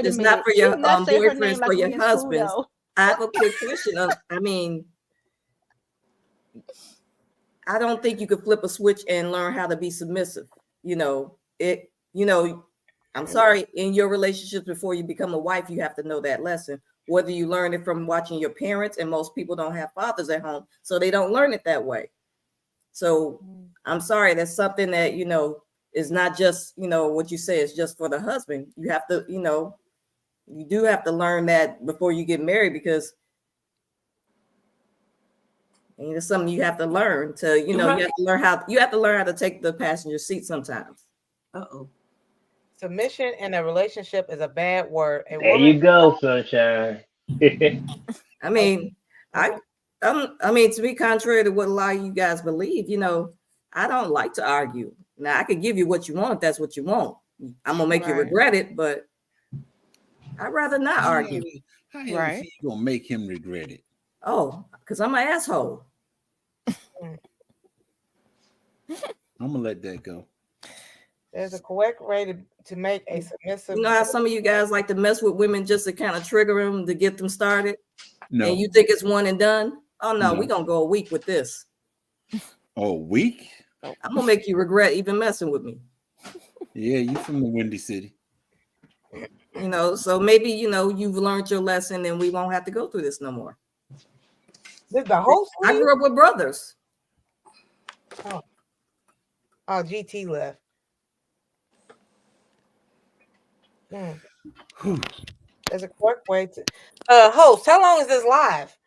it's not for your boyfriends, for your husbands. I have a quick question. I mean, I don't think you could flip a switch and learn how to be submissive. I'm sorry, in your relationships before you become a wife, you have to know that lesson. Whether you learn it from watching your parents, and most people don't have fathers at home, so they don't learn it that way. So I'm sorry, that's something that, is not just, what you say is just for the husband. You have to, you do have to learn that before you get married, because it's something you have to learn to, Right. you have to learn how to take the passenger seat sometimes. Uh-oh. Submission in a relationship is a bad word. There you go, Sunshine. I mean, to be contrary to what a lot of you guys believe, I don't like to argue. Now, I could give you what you want if that's what you want. I'm gonna make you regret it, but I'd rather not argue. How is he gonna make him regret it? Oh, because I'm an asshole. I'm gonna let that go. There's a correct way to make a submissive. You know how some of you guys like to mess with women just to kind of trigger them to get them started? No. And you think it's one and done? Oh, no. We're going to go a week with this. Oh, a week? I'm going to make you regret even messing with me. Yeah, you from the Windy City. So maybe, you've learned your lesson and we won't have to go through this no more. Did the host leave? I grew up with brothers. Oh, GT left. There's a correct way to host. How long is this live?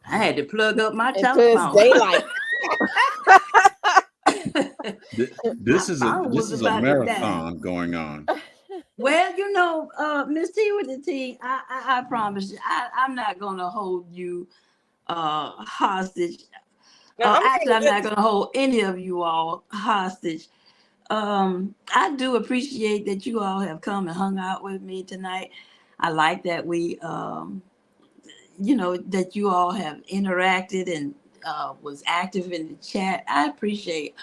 I had to plug up my telephone. Daylight. This is a marathon going on. Well, Miss T with the T, I promise you, I'm not gonna hold you hostage. Actually, I'm not gonna hold any of you all hostage. I do appreciate that you all have come and hung out with me tonight. I like that we, that you all have interacted and was active in the chat. I appreciate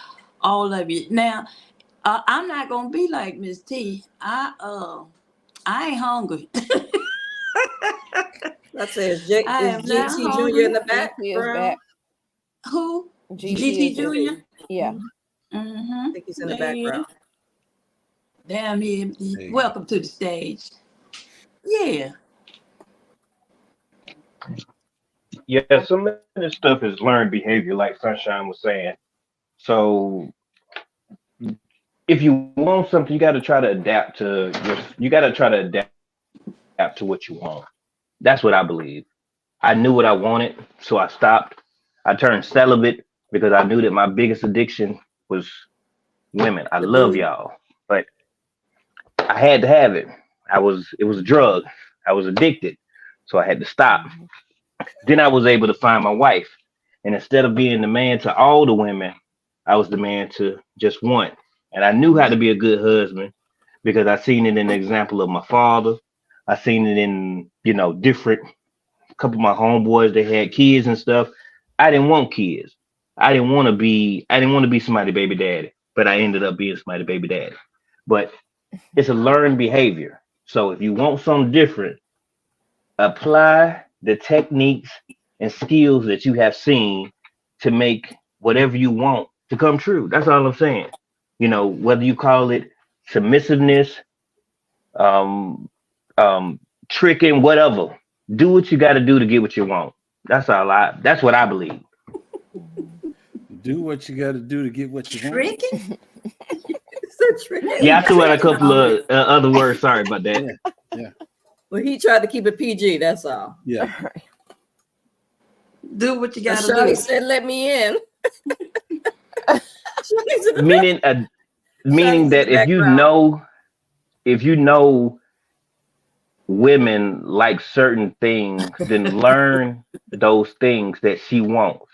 all of you. Now, I'm not gonna be like Miss T. I ain't hungry. That says GT Junior in the back. Who? GT Junior? Yeah. Mm-hmm. I think he's in the background. Damn, welcome to the stage. Yeah. Yeah, some of this stuff is learned behavior, like Sunshine was saying. So if you want something, you got to try to adapt to you got to try to adapt to what you want. That's what I believe. I knew what I wanted, so I stopped. I turned celibate because I knew that my biggest addiction was women. I The love booty. y'all, but I had to have it. It was a drug. I was addicted, so I had to stop. Then I was able to find my wife, and instead of being the man to all the women, I was the man to just one. And I knew how to be a good husband because I seen it in the example of my father. I seen it in different couple of my homeboys. They had kids and stuff. I didn't want kids. I didn't want to be somebody's baby daddy, but I ended up being somebody's baby daddy. But it's a learned behavior. So if you want something different, apply the techniques and skills that you have seen to make whatever you want to come true. That's all I'm saying. Whether you call it submissiveness, um, tricking, whatever. Do what you got to do to get what you want. That's what I believe. Do what you got to do to get what you want. Tricking? Yeah, I threw out a couple of other words. Sorry about that. Yeah. Well, he tried to keep it PG. That's all. Yeah. Do what you got to Shawty do. said, "Let me in." Meaning that if you know women like certain things, then learn those things that she wants.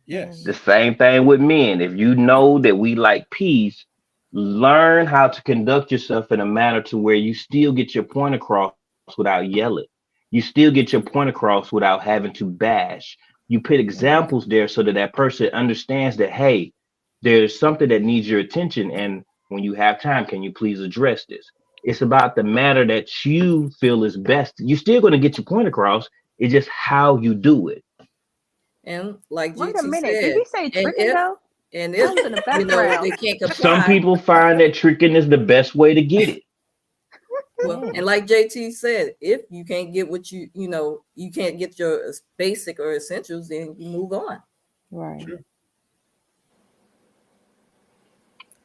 Yes. The same thing with men. If you know that we like peace, learn how to conduct yourself in a manner to where you still get your point across without yelling. You still get your point across without having to bash. You put examples there so that that person understands that, hey, there's something that needs your attention. And when you have time, can you please address this? It's about the matter that you feel is best. You're still going to get your point across. It's just how you do it. And like Wait GT a minute. said, Did he say tricking though? and I was in the if background. they can't comply. Some people find that tricking is the best way to get it. Well, and like JT said, if you can't get what you can't get your basic or essentials, then you move on. Right. Sure.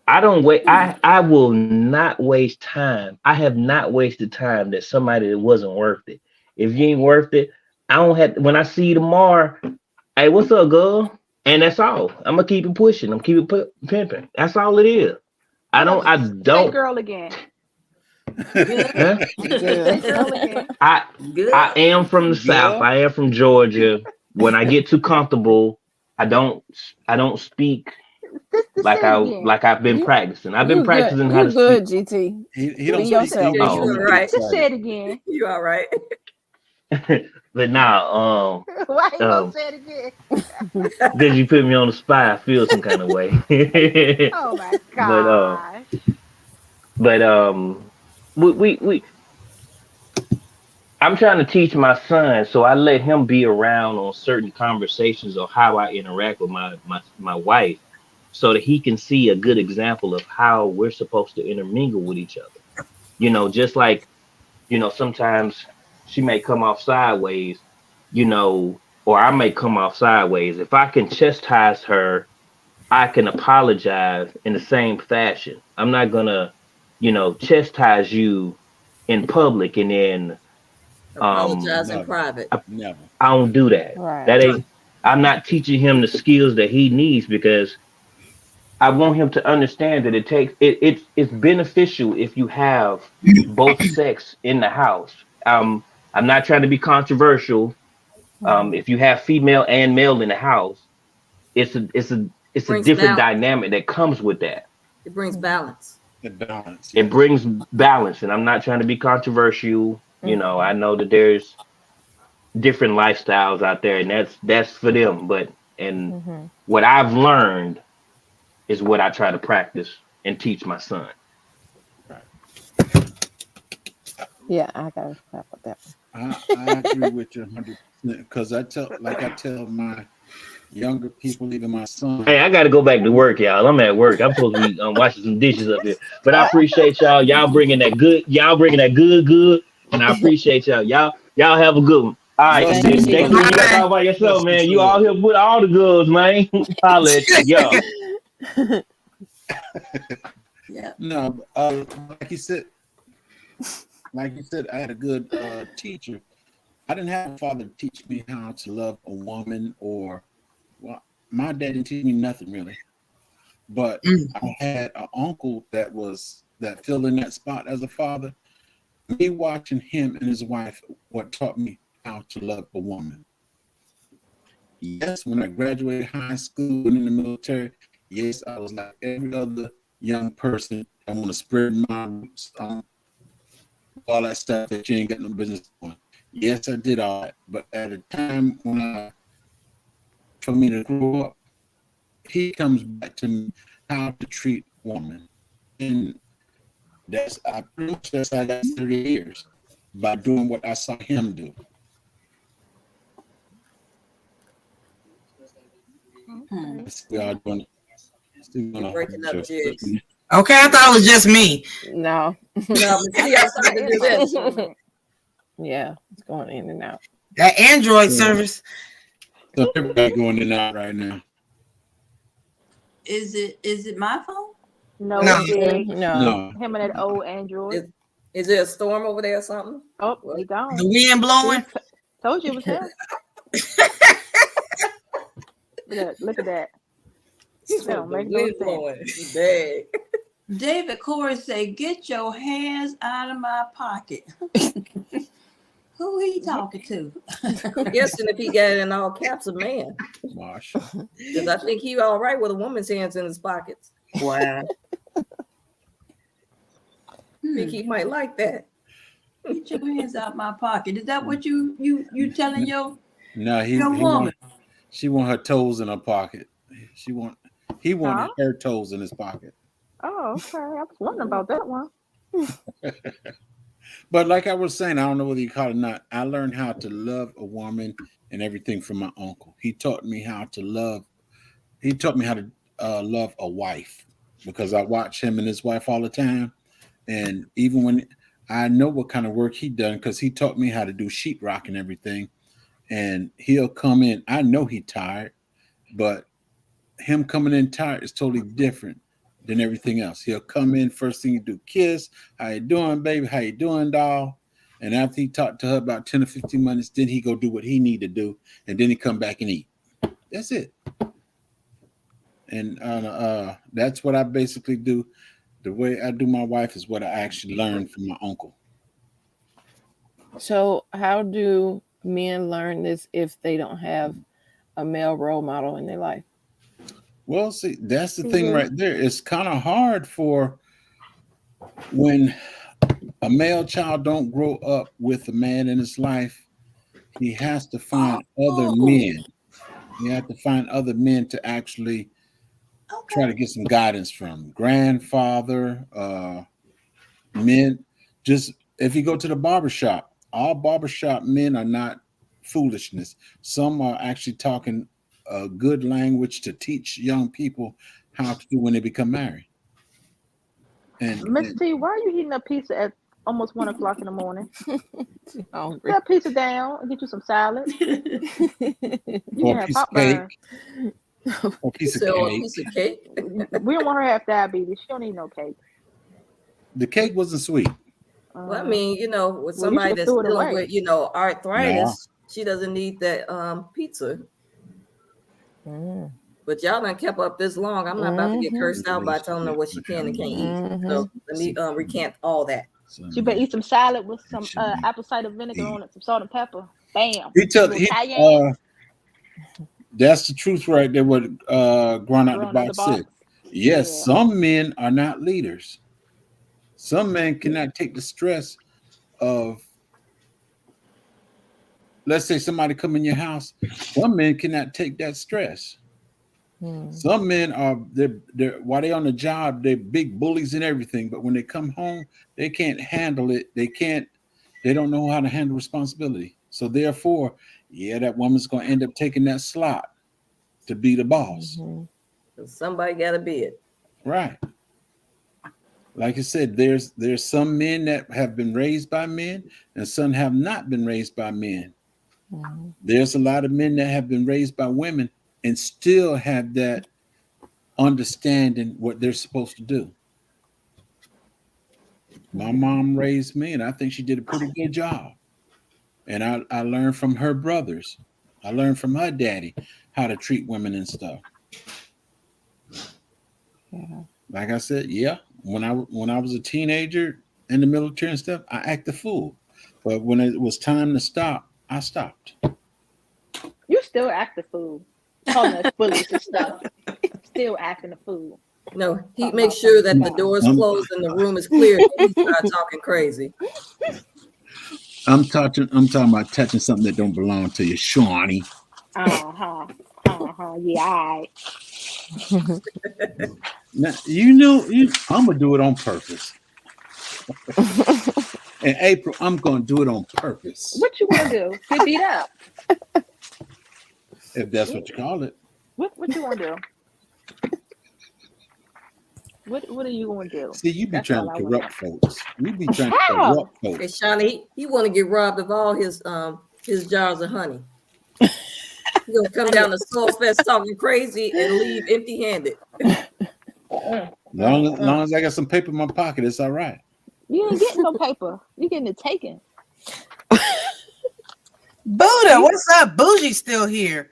I don't wait. I will not waste time. I have not wasted time that somebody that wasn't worth it. If you ain't worth it, I don't have. When I see you tomorrow, hey, what's up, girl? And that's all. I'm gonna keep it pushing. I'm keep it pimping. That's all it is. I Say don't. girl again. Huh? Say girl again. I am from the South. I am from Georgia. When I get too comfortable, I don't speak like I've been practicing. I've been practicing how to good, speak. GT. He don't Be speak yourself. English. You when all he right. gets Just say excited. it again. You all right? But now, Why you gonna say it again? because you put me on the spot, I feel some kind of way. Oh my but gosh. we I'm trying to teach my son, so I let him be around on certain conversations or how I interact with my wife, so that he can see a good example of how we're supposed to intermingle with each other. Just like sometimes she may come off sideways, or I may come off sideways. If I can chastise her, I can apologize in the same fashion. I'm not gonna, chastise you in public and then Apologize in Never. private. Never. I don't do that. Right. That ain't. I'm not teaching him the skills that he needs because I want him to understand that it's beneficial if you have both sex in the house. I'm not trying to be controversial. If you have female and male in the house, it's a Brings different balance. dynamic that comes with that. It brings balance. The balance. It Yes. brings balance, and I'm not trying to be controversial. I know that there's different lifestyles out there, and that's for them. But what I've learned is what I try to practice and teach my son. Yeah, I gotta clap with that. I agree with you 100% because I tell my younger people, even my son. Hey, I got to go back to work, y'all. I'm at work. I'm supposed to be washing some dishes up here. But I appreciate y'all. Y'all bringing that good. Y'all bringing that good. And I appreciate y'all. Y'all have a good one. All right, Bless Thank you, J. you. Cole, brother. you got to talk about Bless yourself, you, man. You sir. all here with all the goods, man. Holla at y'all. Yeah. No, like you said, I had a good teacher. I didn't have a father to teach me how to love a woman, or well, my dad didn't teach me nothing really. But I had an uncle that filled in that spot as a father. Me watching him and his wife, what taught me how to love a woman. Yes, when I graduated high school and in the military, yes, I was like every other young person. I want to spread my roots, all that stuff that you ain't got no business doing. Yes, I did all that. But at a time for me to grow up, he comes back to me how to treat a woman. And that's how I got 30 years by doing what I saw him do. Hmm. We are doing Breaking up, Jigs. Okay, I thought it was just me. No. No, but see, I'm starting to do this. Yeah, it's going in and out. That Android service. So everybody going in and out right now. Is it my phone? No, No. it's big. No. Him and that old Android. Is there a storm over there or something? Oh, What? he gone. The wind blowing. Told you it was him. Look at that. That don't make no Wind sense. blowing. Bad. David Corey say, "Get your hands out of my pocket." Who he talking to? I'm guessing if he got it in all caps, a man. Wash. Because I think he all right with a woman's hands in his pockets. Wow. I think he might like that. Get your hands out my pocket. Is that what you telling your No, she want her toes in her pocket. He wanted her toes in his pocket. Oh, okay. I was wondering about that one. But like I was saying, I don't know whether you call it or not. I learned how to love a woman and everything from my uncle. He taught me how to love. He taught me how to love a wife, because I watch him and his wife all the time. And even when I know what kind of work he done, because he taught me how to do sheetrock and everything. And he'll come in. I know he tired, but him coming in tired is totally different than everything else. He'll come in, first thing you do, kiss, how you doing, baby? How you doing, doll? And after he talked to her about 10 or 15 minutes, then he go do what he need to do, and then he come back and eat. That's it. And that's what I basically do. The way I do my wife is what I actually learned from my uncle. So how do men learn this if they don't have a male role model in their life? Well, see, that's the thing right there. It's kind of hard for when a male child don't grow up with a man in his life. He has to find other men. He has to find other men to actually try to get some guidance from. Grandfather, men. Just if you go to the barbershop, all barbershop men are not foolishness. Some are actually talking a good language to teach young people how to do when they become married. And Miss T, why are you eating a pizza at almost 1:00 in the morning? Hungry. Put that pizza down and get you some salad. You or can a have piece of pop cake. burn. Or a piece of So a cake. piece of cake. We don't want her to have diabetes. She don't need no cake. The cake wasn't sweet. Well, I mean, with well, you somebody should that's throw it dealing away. with, arthritis, she doesn't need that pizza. But y'all done kept up this long. I'm not about to get cursed out by telling her what she can and can't eat. So let me recant all that. She better eat some salad with some apple cider vinegar on it, some salt and pepper. Bam. That's the truth right there, what Grown Out the Box said. Yes, some men are not leaders. Some men cannot take the stress of, let's say somebody come in your house. Some men cannot take that stress. Some men are they're while they're on the job, they're big bullies and everything, but when they come home, they can't handle it. They don't know how to handle responsibility. So therefore, that woman's gonna end up taking that slot. to be the boss. Somebody got to be it. Right. Like I said, there's some men that have been raised by men and some have not been raised by men. There's a lot of men that have been raised by women and still have that understanding what they're supposed to do. My mom raised me, and I think she did a pretty good job. And I learned from her brothers. I learned from her daddy how to treat women and stuff. Yeah. Like I said, yeah, when I was a teenager in the military and stuff, I acted fool. But when it was time to stop, I stopped. You still act the fool. Calling us bullies and stuff. Still acting a fool. No, he makes sure that the door is closed and the room is clear. He starts talking crazy. I'm talking about touching something that don't belong to you, Shawnee. Yeah, all right. Now, I'm gonna do it on purpose. In April, I'm gonna do it on purpose. What you want to do? Get beat up? If that's what you call it. What you want to do? What are you going to do? See, you be That's trying all to I corrupt folks. You be trying to How? corrupt folks. Hey, Shawnee, he want to get robbed of all his jars of honey. He's gonna come down to Soul Fest talking crazy and leave empty-handed. Long as I got some paper in my pocket, it's all right. You ain't getting no paper. You getting it taken. Buddha, what's up? Bougie's still here.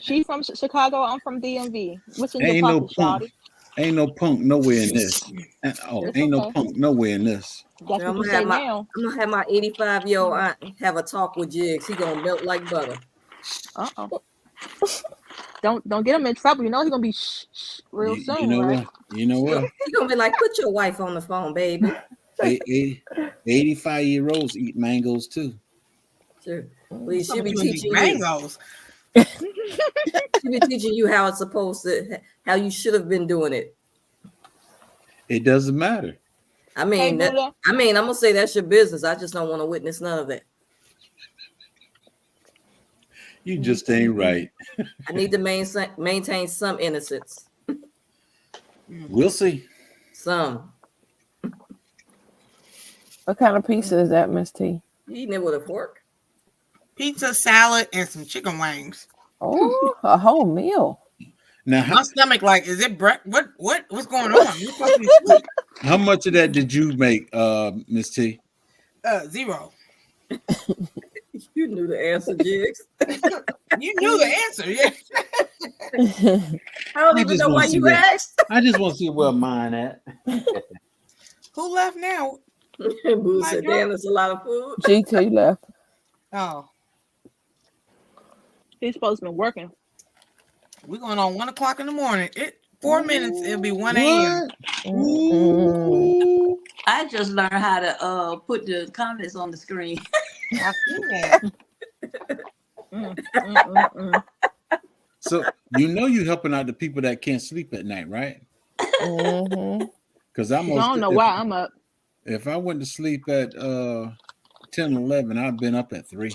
She from Chicago. I'm from DMV. What's in Ain't your no pocket, punk. shawty? Ain't no punk nowhere in this. Ain't no punk nowhere in this. That's what you say now. I'm gonna have my 85-year-old aunt have a talk with Jigs. He gonna melt like butter. Don't get him in trouble. You know he's gonna be shh real soon, you know right? what? You know what? He gonna be like, put your wife on the phone, baby. 85-year-olds eat mangoes too. Sure. Well, she'll be teaching mangoes. She'll be teaching you how it's supposed to, how you should have been doing it. It doesn't matter. I mean, I'm gonna say that's your business. I just don't want to witness none of that. You just ain't right. I need to maintain some innocence. We'll see. Some. What kind of pizza is that, Miss T? You eating it with a fork? Pizza, salad, and some chicken wings. Oh, a whole meal. Now, my stomach is it what's going on? You're supposed to be sweet. How much of that did you make, Miss T? 0. You knew the answer, Jigs. You knew the answer, yeah. I don't even know why you asked. I just want to see where mine at. Who left now? Boo said, damn, that's a lot of food. GT left. Oh. He's supposed to be working. We're going on 1 o'clock in the morning. 4 minutes, it'll be 1 a.m. I just learned how to put the comments on the screen. I see that. So you helping out the people that can't sleep at night, right? Because I don't know why I'm up. If I went to sleep at 10, 11, I've been up at 3.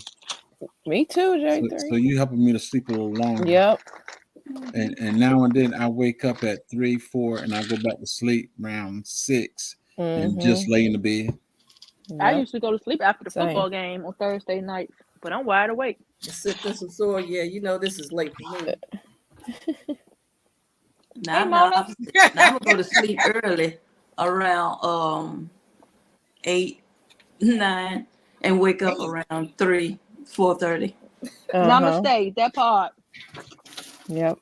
Me too, J3. So you helping me to sleep a little longer. Yep. And now and then I wake up at 3, 4, and I go back to sleep around 6 and just lay in the bed. I used to go to sleep after the football game on Thursday nights, but I'm wide awake. Sipping some soy. Yeah, you know this is late for me. Now, I'm gonna go to sleep early around 8, 9, and wake up around 3, 4:30. Namaste, that part. Yep.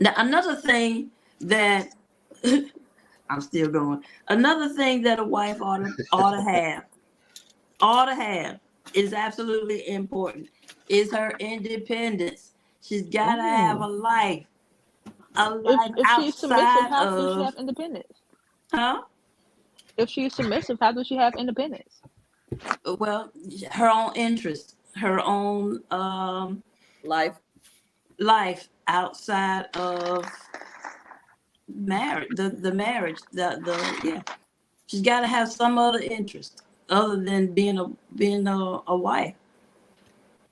Now, another thing that I'm still going. Another thing that a wife ought to have is absolutely important is her independence. She's got to have a life. If she's submissive, how does she have independence? Huh? If she's submissive, how does she have independence? Well, her own interest, her own life outside of marriage, the marriage, she's got to have some other interest other than being a wife.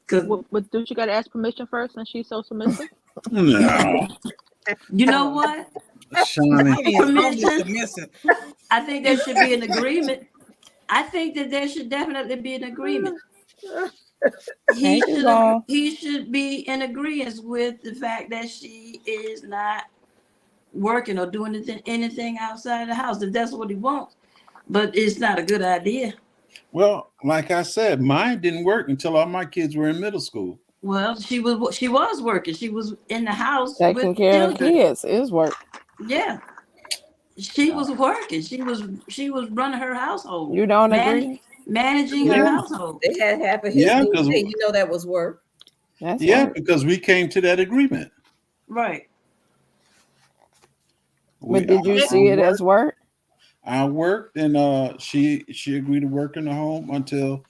But don't you got to ask permission first, and she's so submissive? No, You know what? Shawnee. Permission. I think there should be an agreement. I think that there should definitely be an agreement. He should be in agreement with the fact that she is not working or doing anything outside of the house, if that's what he wants. But it's not a good idea. Well, like I said, mine didn't work until all my kids were in middle school. Well, she was working. She was in the house Taking with care of children. kids is work. Yeah. She was working. She was running her household. You don't agree? Managing her household. They had half of his because you know that was work. That's work. because we came to that agreement. Right. But did you see it as work? I worked, and she agreed to work in the home until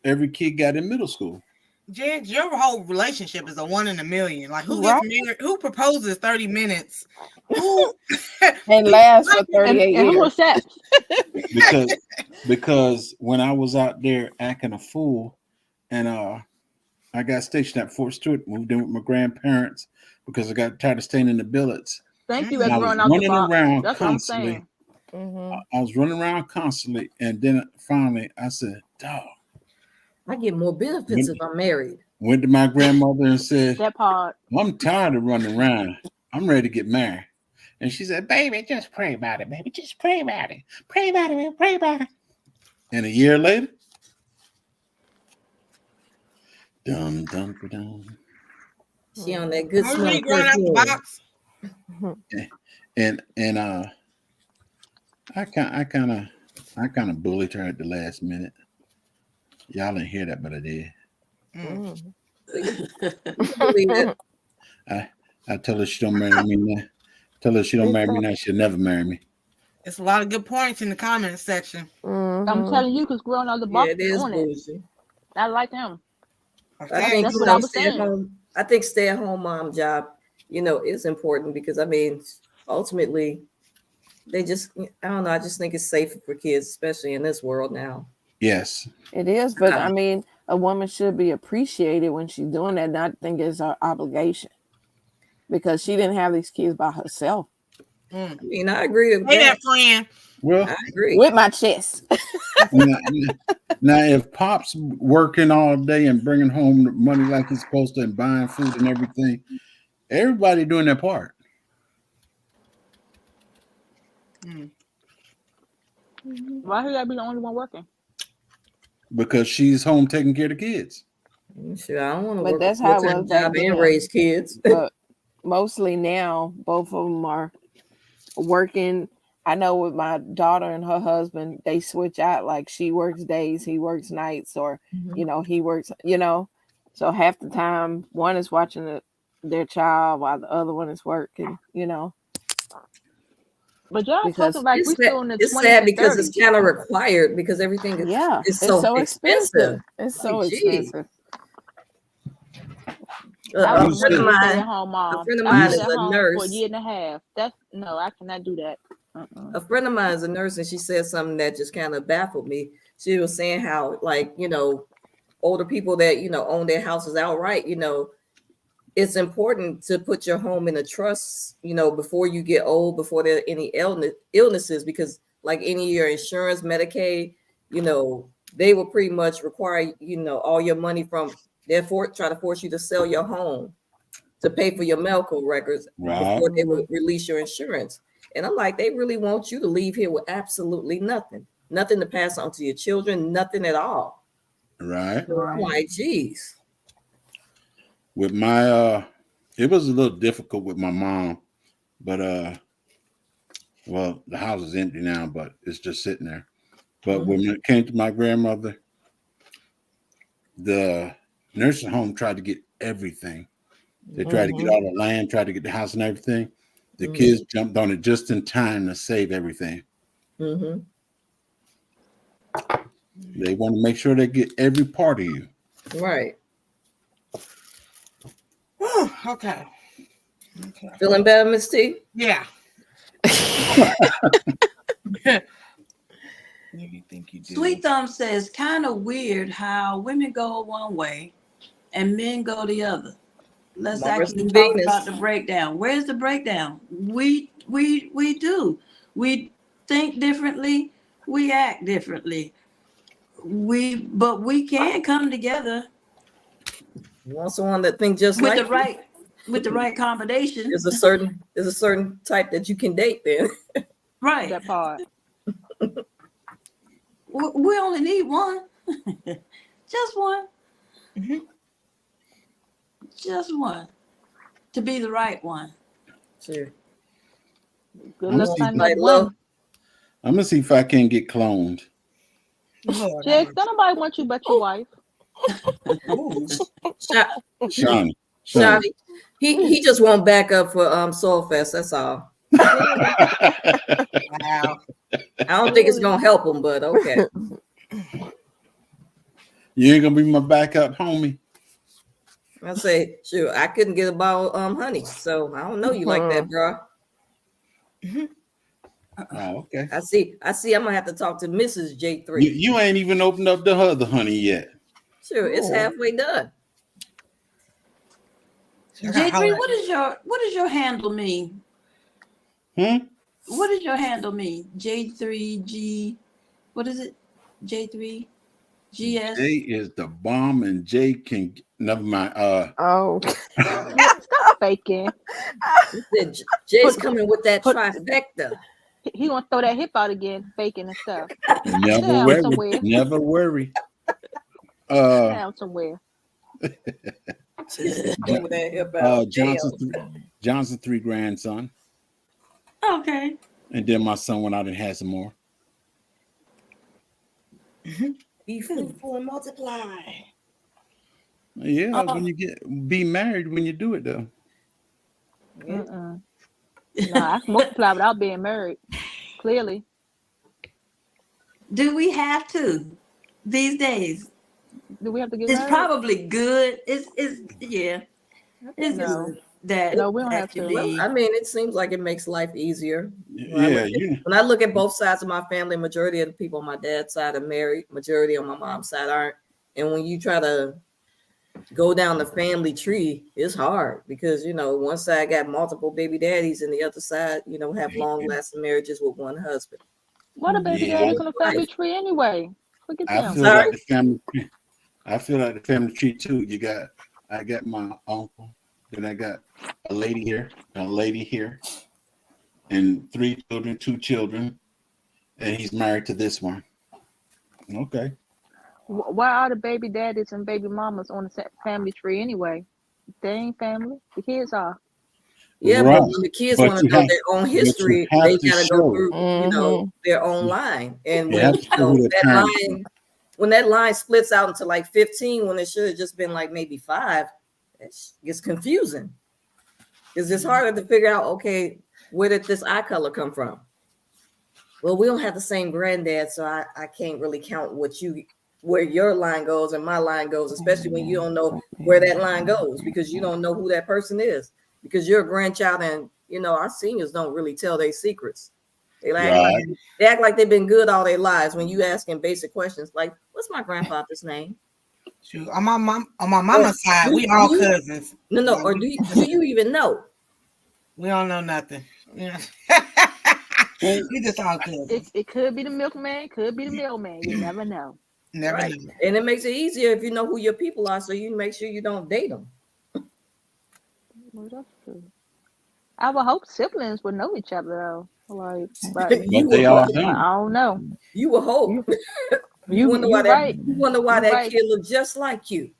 every kid got in middle school. Jen, your whole relationship is a 1 in a million. Like, who gets married? Who proposes 30 minutes? Who and lasts for 38 years? Who accepts? Because when I was out there acting a fool, and I got stationed at Fort Stewart, moved in with my grandparents because I got tired of staying in the billets. Thank you, I was running around That's constantly. What I'm saying. I was running around constantly, and then finally I said, "Dog, I get more benefits if I'm married." Went to my grandmother and said, "That part. I'm tired of running around. I'm ready to get married." And she said, "Baby, just pray about it, baby. Just pray about it. Pray about it, pray about it." And a year later, dum dum dum. She on that good smell. Growing out the box. And I kind of bullied her at the last minute. Y'all didn't hear that, but I did. I tell her she don't marry me now. Tell her she don't marry me now, she'll never marry me. It's a lot of good points in the comment section. I'm telling you, because growing out the box is on it. I like him. I think that's what I was saying. I think stay-at-home mom job, is important because ultimately, they just, I don't know. I just think it's safer for kids, especially in this world now. Yes, it is. But a woman should be appreciated when she's doing that. Not think it's her obligation because she didn't have these kids by herself. I agree with that, friend. Well, I agree with my chest. Now, if Pop's working all day and bringing home the money like he's supposed to and buying food and everything, everybody doing their part. Why should I be the only one working? Because she's home taking care of the kids. Sure, I don't want to but work that's a how full-time job and raise kids. But mostly now, both of them are working. I know with my daughter and her husband, they switch out. Like she works days, he works nights, or he works. So half the time, one is watching their child while the other one is working. But y'all talking like we still in the 20s. It's sad because it's kind of required because everything is so expensive. It's so expensive. A friend of mine is a nurse. For a year and a half. I cannot do that. A friend of mine is a nurse, and she said something that just kind of baffled me. She was saying how, older people that own their houses outright, it's important to put your home in a trust, before you get old, before there are any illnesses, because like any of your insurance, Medicaid, they will pretty much require, all your money from, therefore try to force you to sell your home to pay for your medical records before they will release your insurance. And I'm like, they really want you to leave here with absolutely nothing to pass on to your children, nothing at all. Right. So I'm like, geez. With my it was a little difficult with my mom, but the house is empty now, but it's just sitting there. But when it came to my grandmother, the nursing home tried to get everything. They tried to get all the land, tried to get the house and everything. The kids jumped on it just in time to save everything. They want to make sure they get every part of you. Right. Okay. Feeling better, Miss T? Yeah. You think you do? Sweet Thumb says, kind of weird how women go one way and men go the other. Let's Mars actually and talk Venus. about the breakdown. Where's the breakdown? We do. We think differently. We act differently. But we can come together You want someone that thinks just with like the right combination. there's a certain type that you can date then. Right. That part. We only need one. Just one. Just one. To be the right one. Sure. Good I'm luck gonna finding like that love. one. I'm gonna see if I can get cloned. Lord, Jake, don't nobody want you but your wife. Shawnee. Shawty, he just won't back up for Soul Fest. That's all. Clearly. wow. I don't think it's gonna help him, but okay. You ain't gonna be my backup, homie. I say, sure, I couldn't get a bottle honey, so I don't know you like that, bro. Oh, okay. I see. I'm gonna have to talk to Mrs. J3. You ain't even opened up the other honey yet. Sure, it's halfway done. J3, what does your handle mean? What does your handle mean? J3G, what is it? J3 GS. J is the bomb, and J can never mind. Oh, Stop faking. Jay's coming with that trifecta. He gonna throw that hip out again, faking and stuff. Never Down worry. somewhere. Never worry. Down somewhere. Johnson 3 grandson. Okay. And then my son went out and had some more. Be fruitful and multiply. Yeah, when you be married when you do it though. No, I can multiply without being married. Clearly. Do we have to these days? Do we have to get It's married? probably good. It's yeah. It's No. good that No, we don't have to. Well, I mean, it seems like it makes life easier. When I look at both sides of my family, majority of the people on my dad's side are married, majority on my mom's side aren't. And when you try to go down the family tree, it's hard because one side got multiple baby daddies and the other side, have long-lasting marriages with one husband. What a baby daddies on the family tree anyway? Look at them. I feel like the family tree too. I got my uncle, then I got a lady here, and 3 children, 2 children, and he's married to this one. Okay. Why are the baby daddies and baby mamas on the family tree anyway? They ain't family. The kids are. Yeah, right. but when the kids want to know their own history, they gotta go through, their own line. And when that line splits out into like 15, when it should have just been like maybe 5, it gets confusing. Because it's harder to figure out, okay, where did this eye color come from? Well, we don't have the same granddad, so I can't really count where your line goes and my line goes, especially when you don't know where that line goes because you don't know who that person is. Because you're a grandchild, and our seniors don't really tell their secrets. They act like they've been good all their lives when you asking basic questions like, "What's my grandfather's name?" On my mama's side, we all cousins. No. Or do you even know? We don't know nothing. We just all cousins. It could be the milkman, could be the mailman. You never know. Never know. And it makes it easier if you know who your people are, so you make sure you don't date them. Well, that's true. I would hope siblings would know each other though. But they all don't. I don't know. You would hope. You wonder why that kid looked just like you.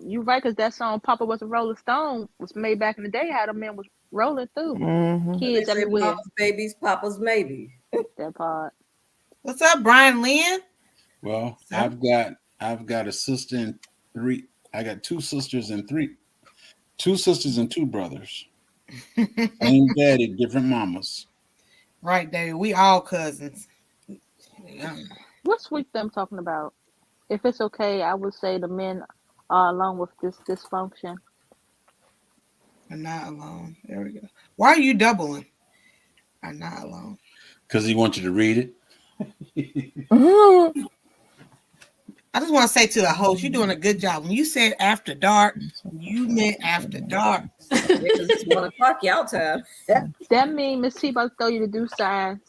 You're right, because that song "Papa Was a Rolling Stone" was made back in the day. How the man was rolling through kids everywhere. Mama's babies, Papa's maybe. That part. What's up, Brian Lynn? Well, I've got a sister and 3. I got 2 sisters and 2 sisters and 2 brothers. Same daddy, different mamas. Right, David. We all cousins. What's Sweet them talking about? If it's okay, I would say the men are along with this dysfunction. I'm not alone. There we go. Why are you doubling? I'm not alone. Because he wants you to read it. I just want to say to the host, you're doing a good job. When you said after dark, you meant after dark. Because it's 1 o'clock y'all time. That mean Miss T about to throw you the do signs.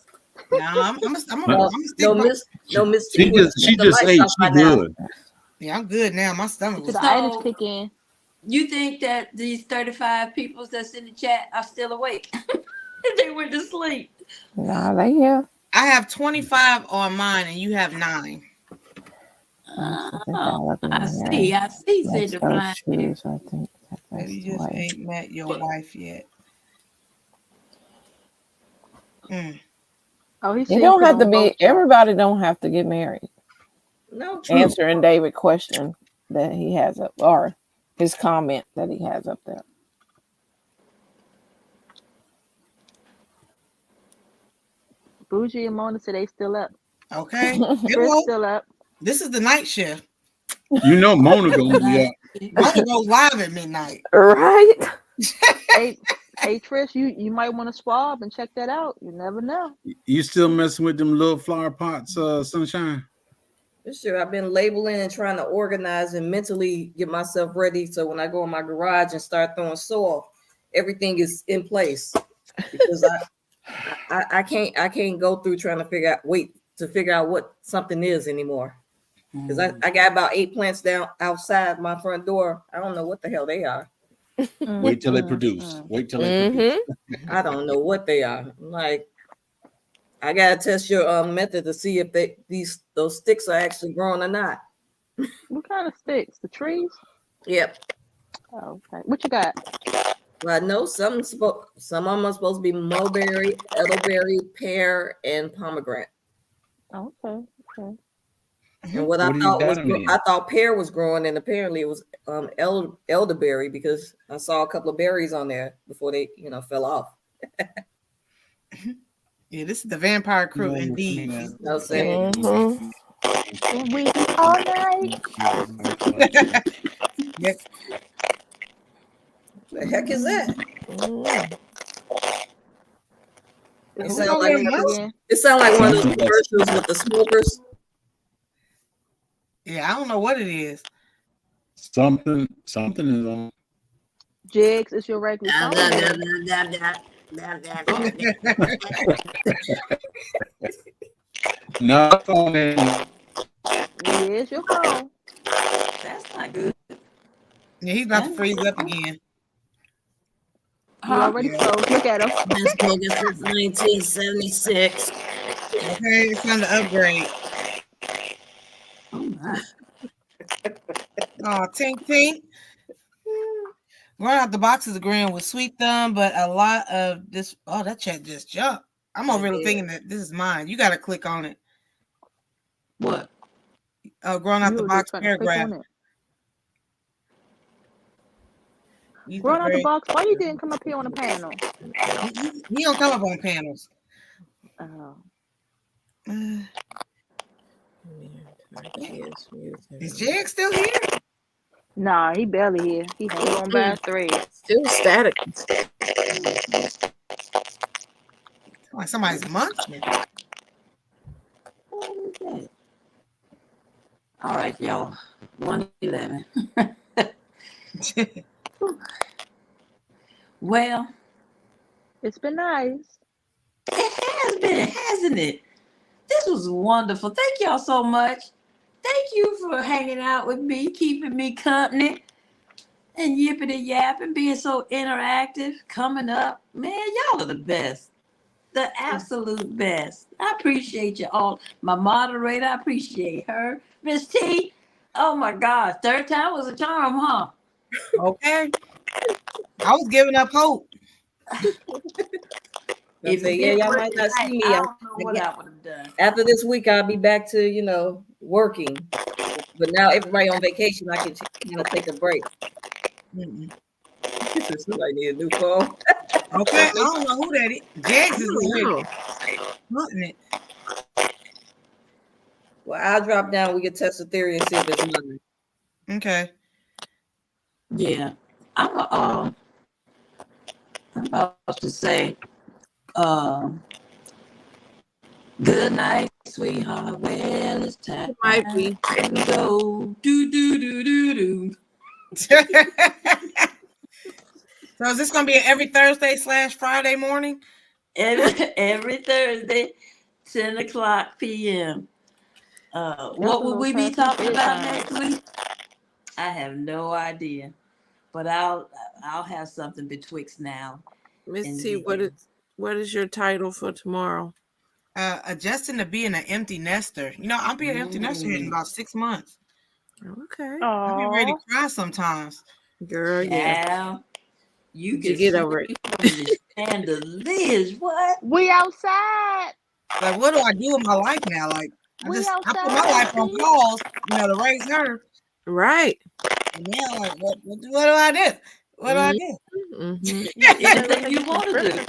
Nah, I'm No, Miss T She was just the lights ate. off She by now. good. Yeah, I'm good now. My stomach was. The itis kick in. You think that these 35 people that's in the chat are still awake? They went to sleep. Nah, they here. I have 25 on mine, and you have 9. I see. Said the blind. Shoes, I think. Maybe you just ain't met your wife yet. Oh, he It don't have to be. Everybody don't have to get married. No, true. Answering David's question that he has up, or his comment that he has up there. Bougie and Mona said they still up. Okay. Chris still up. This is the night shift. You know Mona gonna be up. Mona goes live at midnight. Right. Hey, Trish, you might want to swab and check that out. You never know. You still messing with them little flower pots, Sunshine? Sure, I've been labeling and trying to organize and mentally get myself ready. So when I go in my garage and start throwing soil, everything is in place. Because I can't go through trying to figure out what something is anymore. Because I got about 8 plants down outside my front door. I don't know what the hell they are. Wait till they produce. Wait till they produce. I don't know what they are. I'm like, I gotta test your method to see if those sticks are actually growing or not. What kind of sticks? The trees? Yep. Oh, okay. What you got? Well, I know some of them are supposed to be mulberry, elderberry, pear, and pomegranate. Oh, okay. And what I thought pear was growing, and apparently it was elderberry because I saw a couple of berries on there before they fell off. Yeah, this is the vampire crew indeed. I was saying. We all night. Yep. The heck is that? It sounds like one of those commercials with the smokers. Yeah, I don't know what it is. Something is on. Jigs, it's your regular phone. No phone in. Yes, your phone. That's not good. Yeah, he's about to freeze up again. You already froze. Look at him. Been smoking since 1976. Okay, it's time to upgrade. Oh my. Oh, Tink Tink. Run out the box is agreeing with Sweet Thumb, but a lot of this. Oh, that chat just jumped. I'm over really thinking that this is mine. You got to click on it. What? Growing out the box paragraph. Growing out the box. Why you didn't come up here on the panel? He don't come up on panels. Oh. Is Jag still here? Nah, he barely here. He hanging on by a thread. Still static. Like somebody's munching. All right, y'all. 1:11. Well, it's been nice. It has been, hasn't it? This was wonderful. Thank y'all so much. Thank you for hanging out with me, keeping me company, and yipping and yapping, being so interactive, coming up. Man, y'all are the best. The absolute best. I appreciate you all. My moderator, I appreciate her. Miss T, oh my gosh, third time was a charm, huh? Okay. I was giving up hope. Y'all might not see me. I don't know what I would have done. After this week, I'll be back to, working. But now everybody on vacation, I can take a break. Somebody need a new phone. Okay, I don't know who that is. Jags is hunting it. Well, I'll drop down. We can test the theory and see if it's mine. Okay. Yeah, I'm about to say, Good night, sweetheart. Well, it's time. It might be. to go. Do do do do do. So is this gonna be every Thursday / Friday morning? Every Thursday, 10 o'clock p.m. What will we be talking about next week? I have no idea, but I'll have something betwixt now. Miss T, what is your title for tomorrow? Adjusting to being an empty nester. You know, I'll be an empty nester in about 6 months. Okay. I'll be ready to cry sometimes. Girl, yeah. You can get over it. Chandeliers, what? We outside. Like, what do I do with my life now? Like, I put my life on pause, to raise her. Right. And now, like, what do I do? What do I do? Anything you want to do.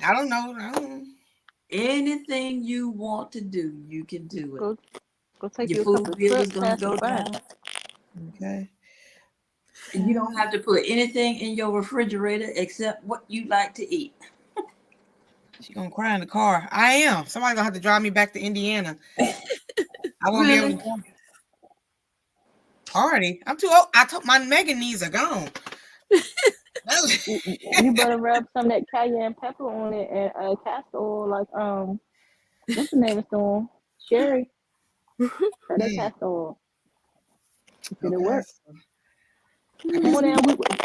I don't know. Anything you want to do, you can do it. Go take your food bill is gonna go down. Okay. And you don't have to put anything in your refrigerator except what you like to eat. She's gonna cry in the car. I am. Somebody's gonna have to drive me back to Indiana. I won't be able to go. Party. I'm too old. I told my mega knees are gone. You better rub some of that cayenne pepper on it and castor oil, like what's the name of the store? Sherry. That castor oil. It'll work. Come on now,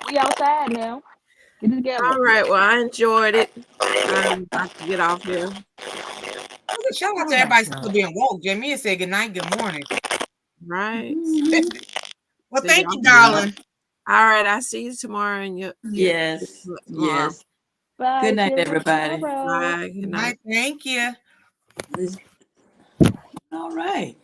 we outside now. Get it together. All right. Well, I enjoyed it. I'm about to get off here. Shout out to everybody still being woke. Jamie said good night, good morning. Right. Well, thank you, darling. All right. I'll see you tomorrow. Yes. Yes. Bye. Good night, everybody. Bye. Good night. Thank you. All right.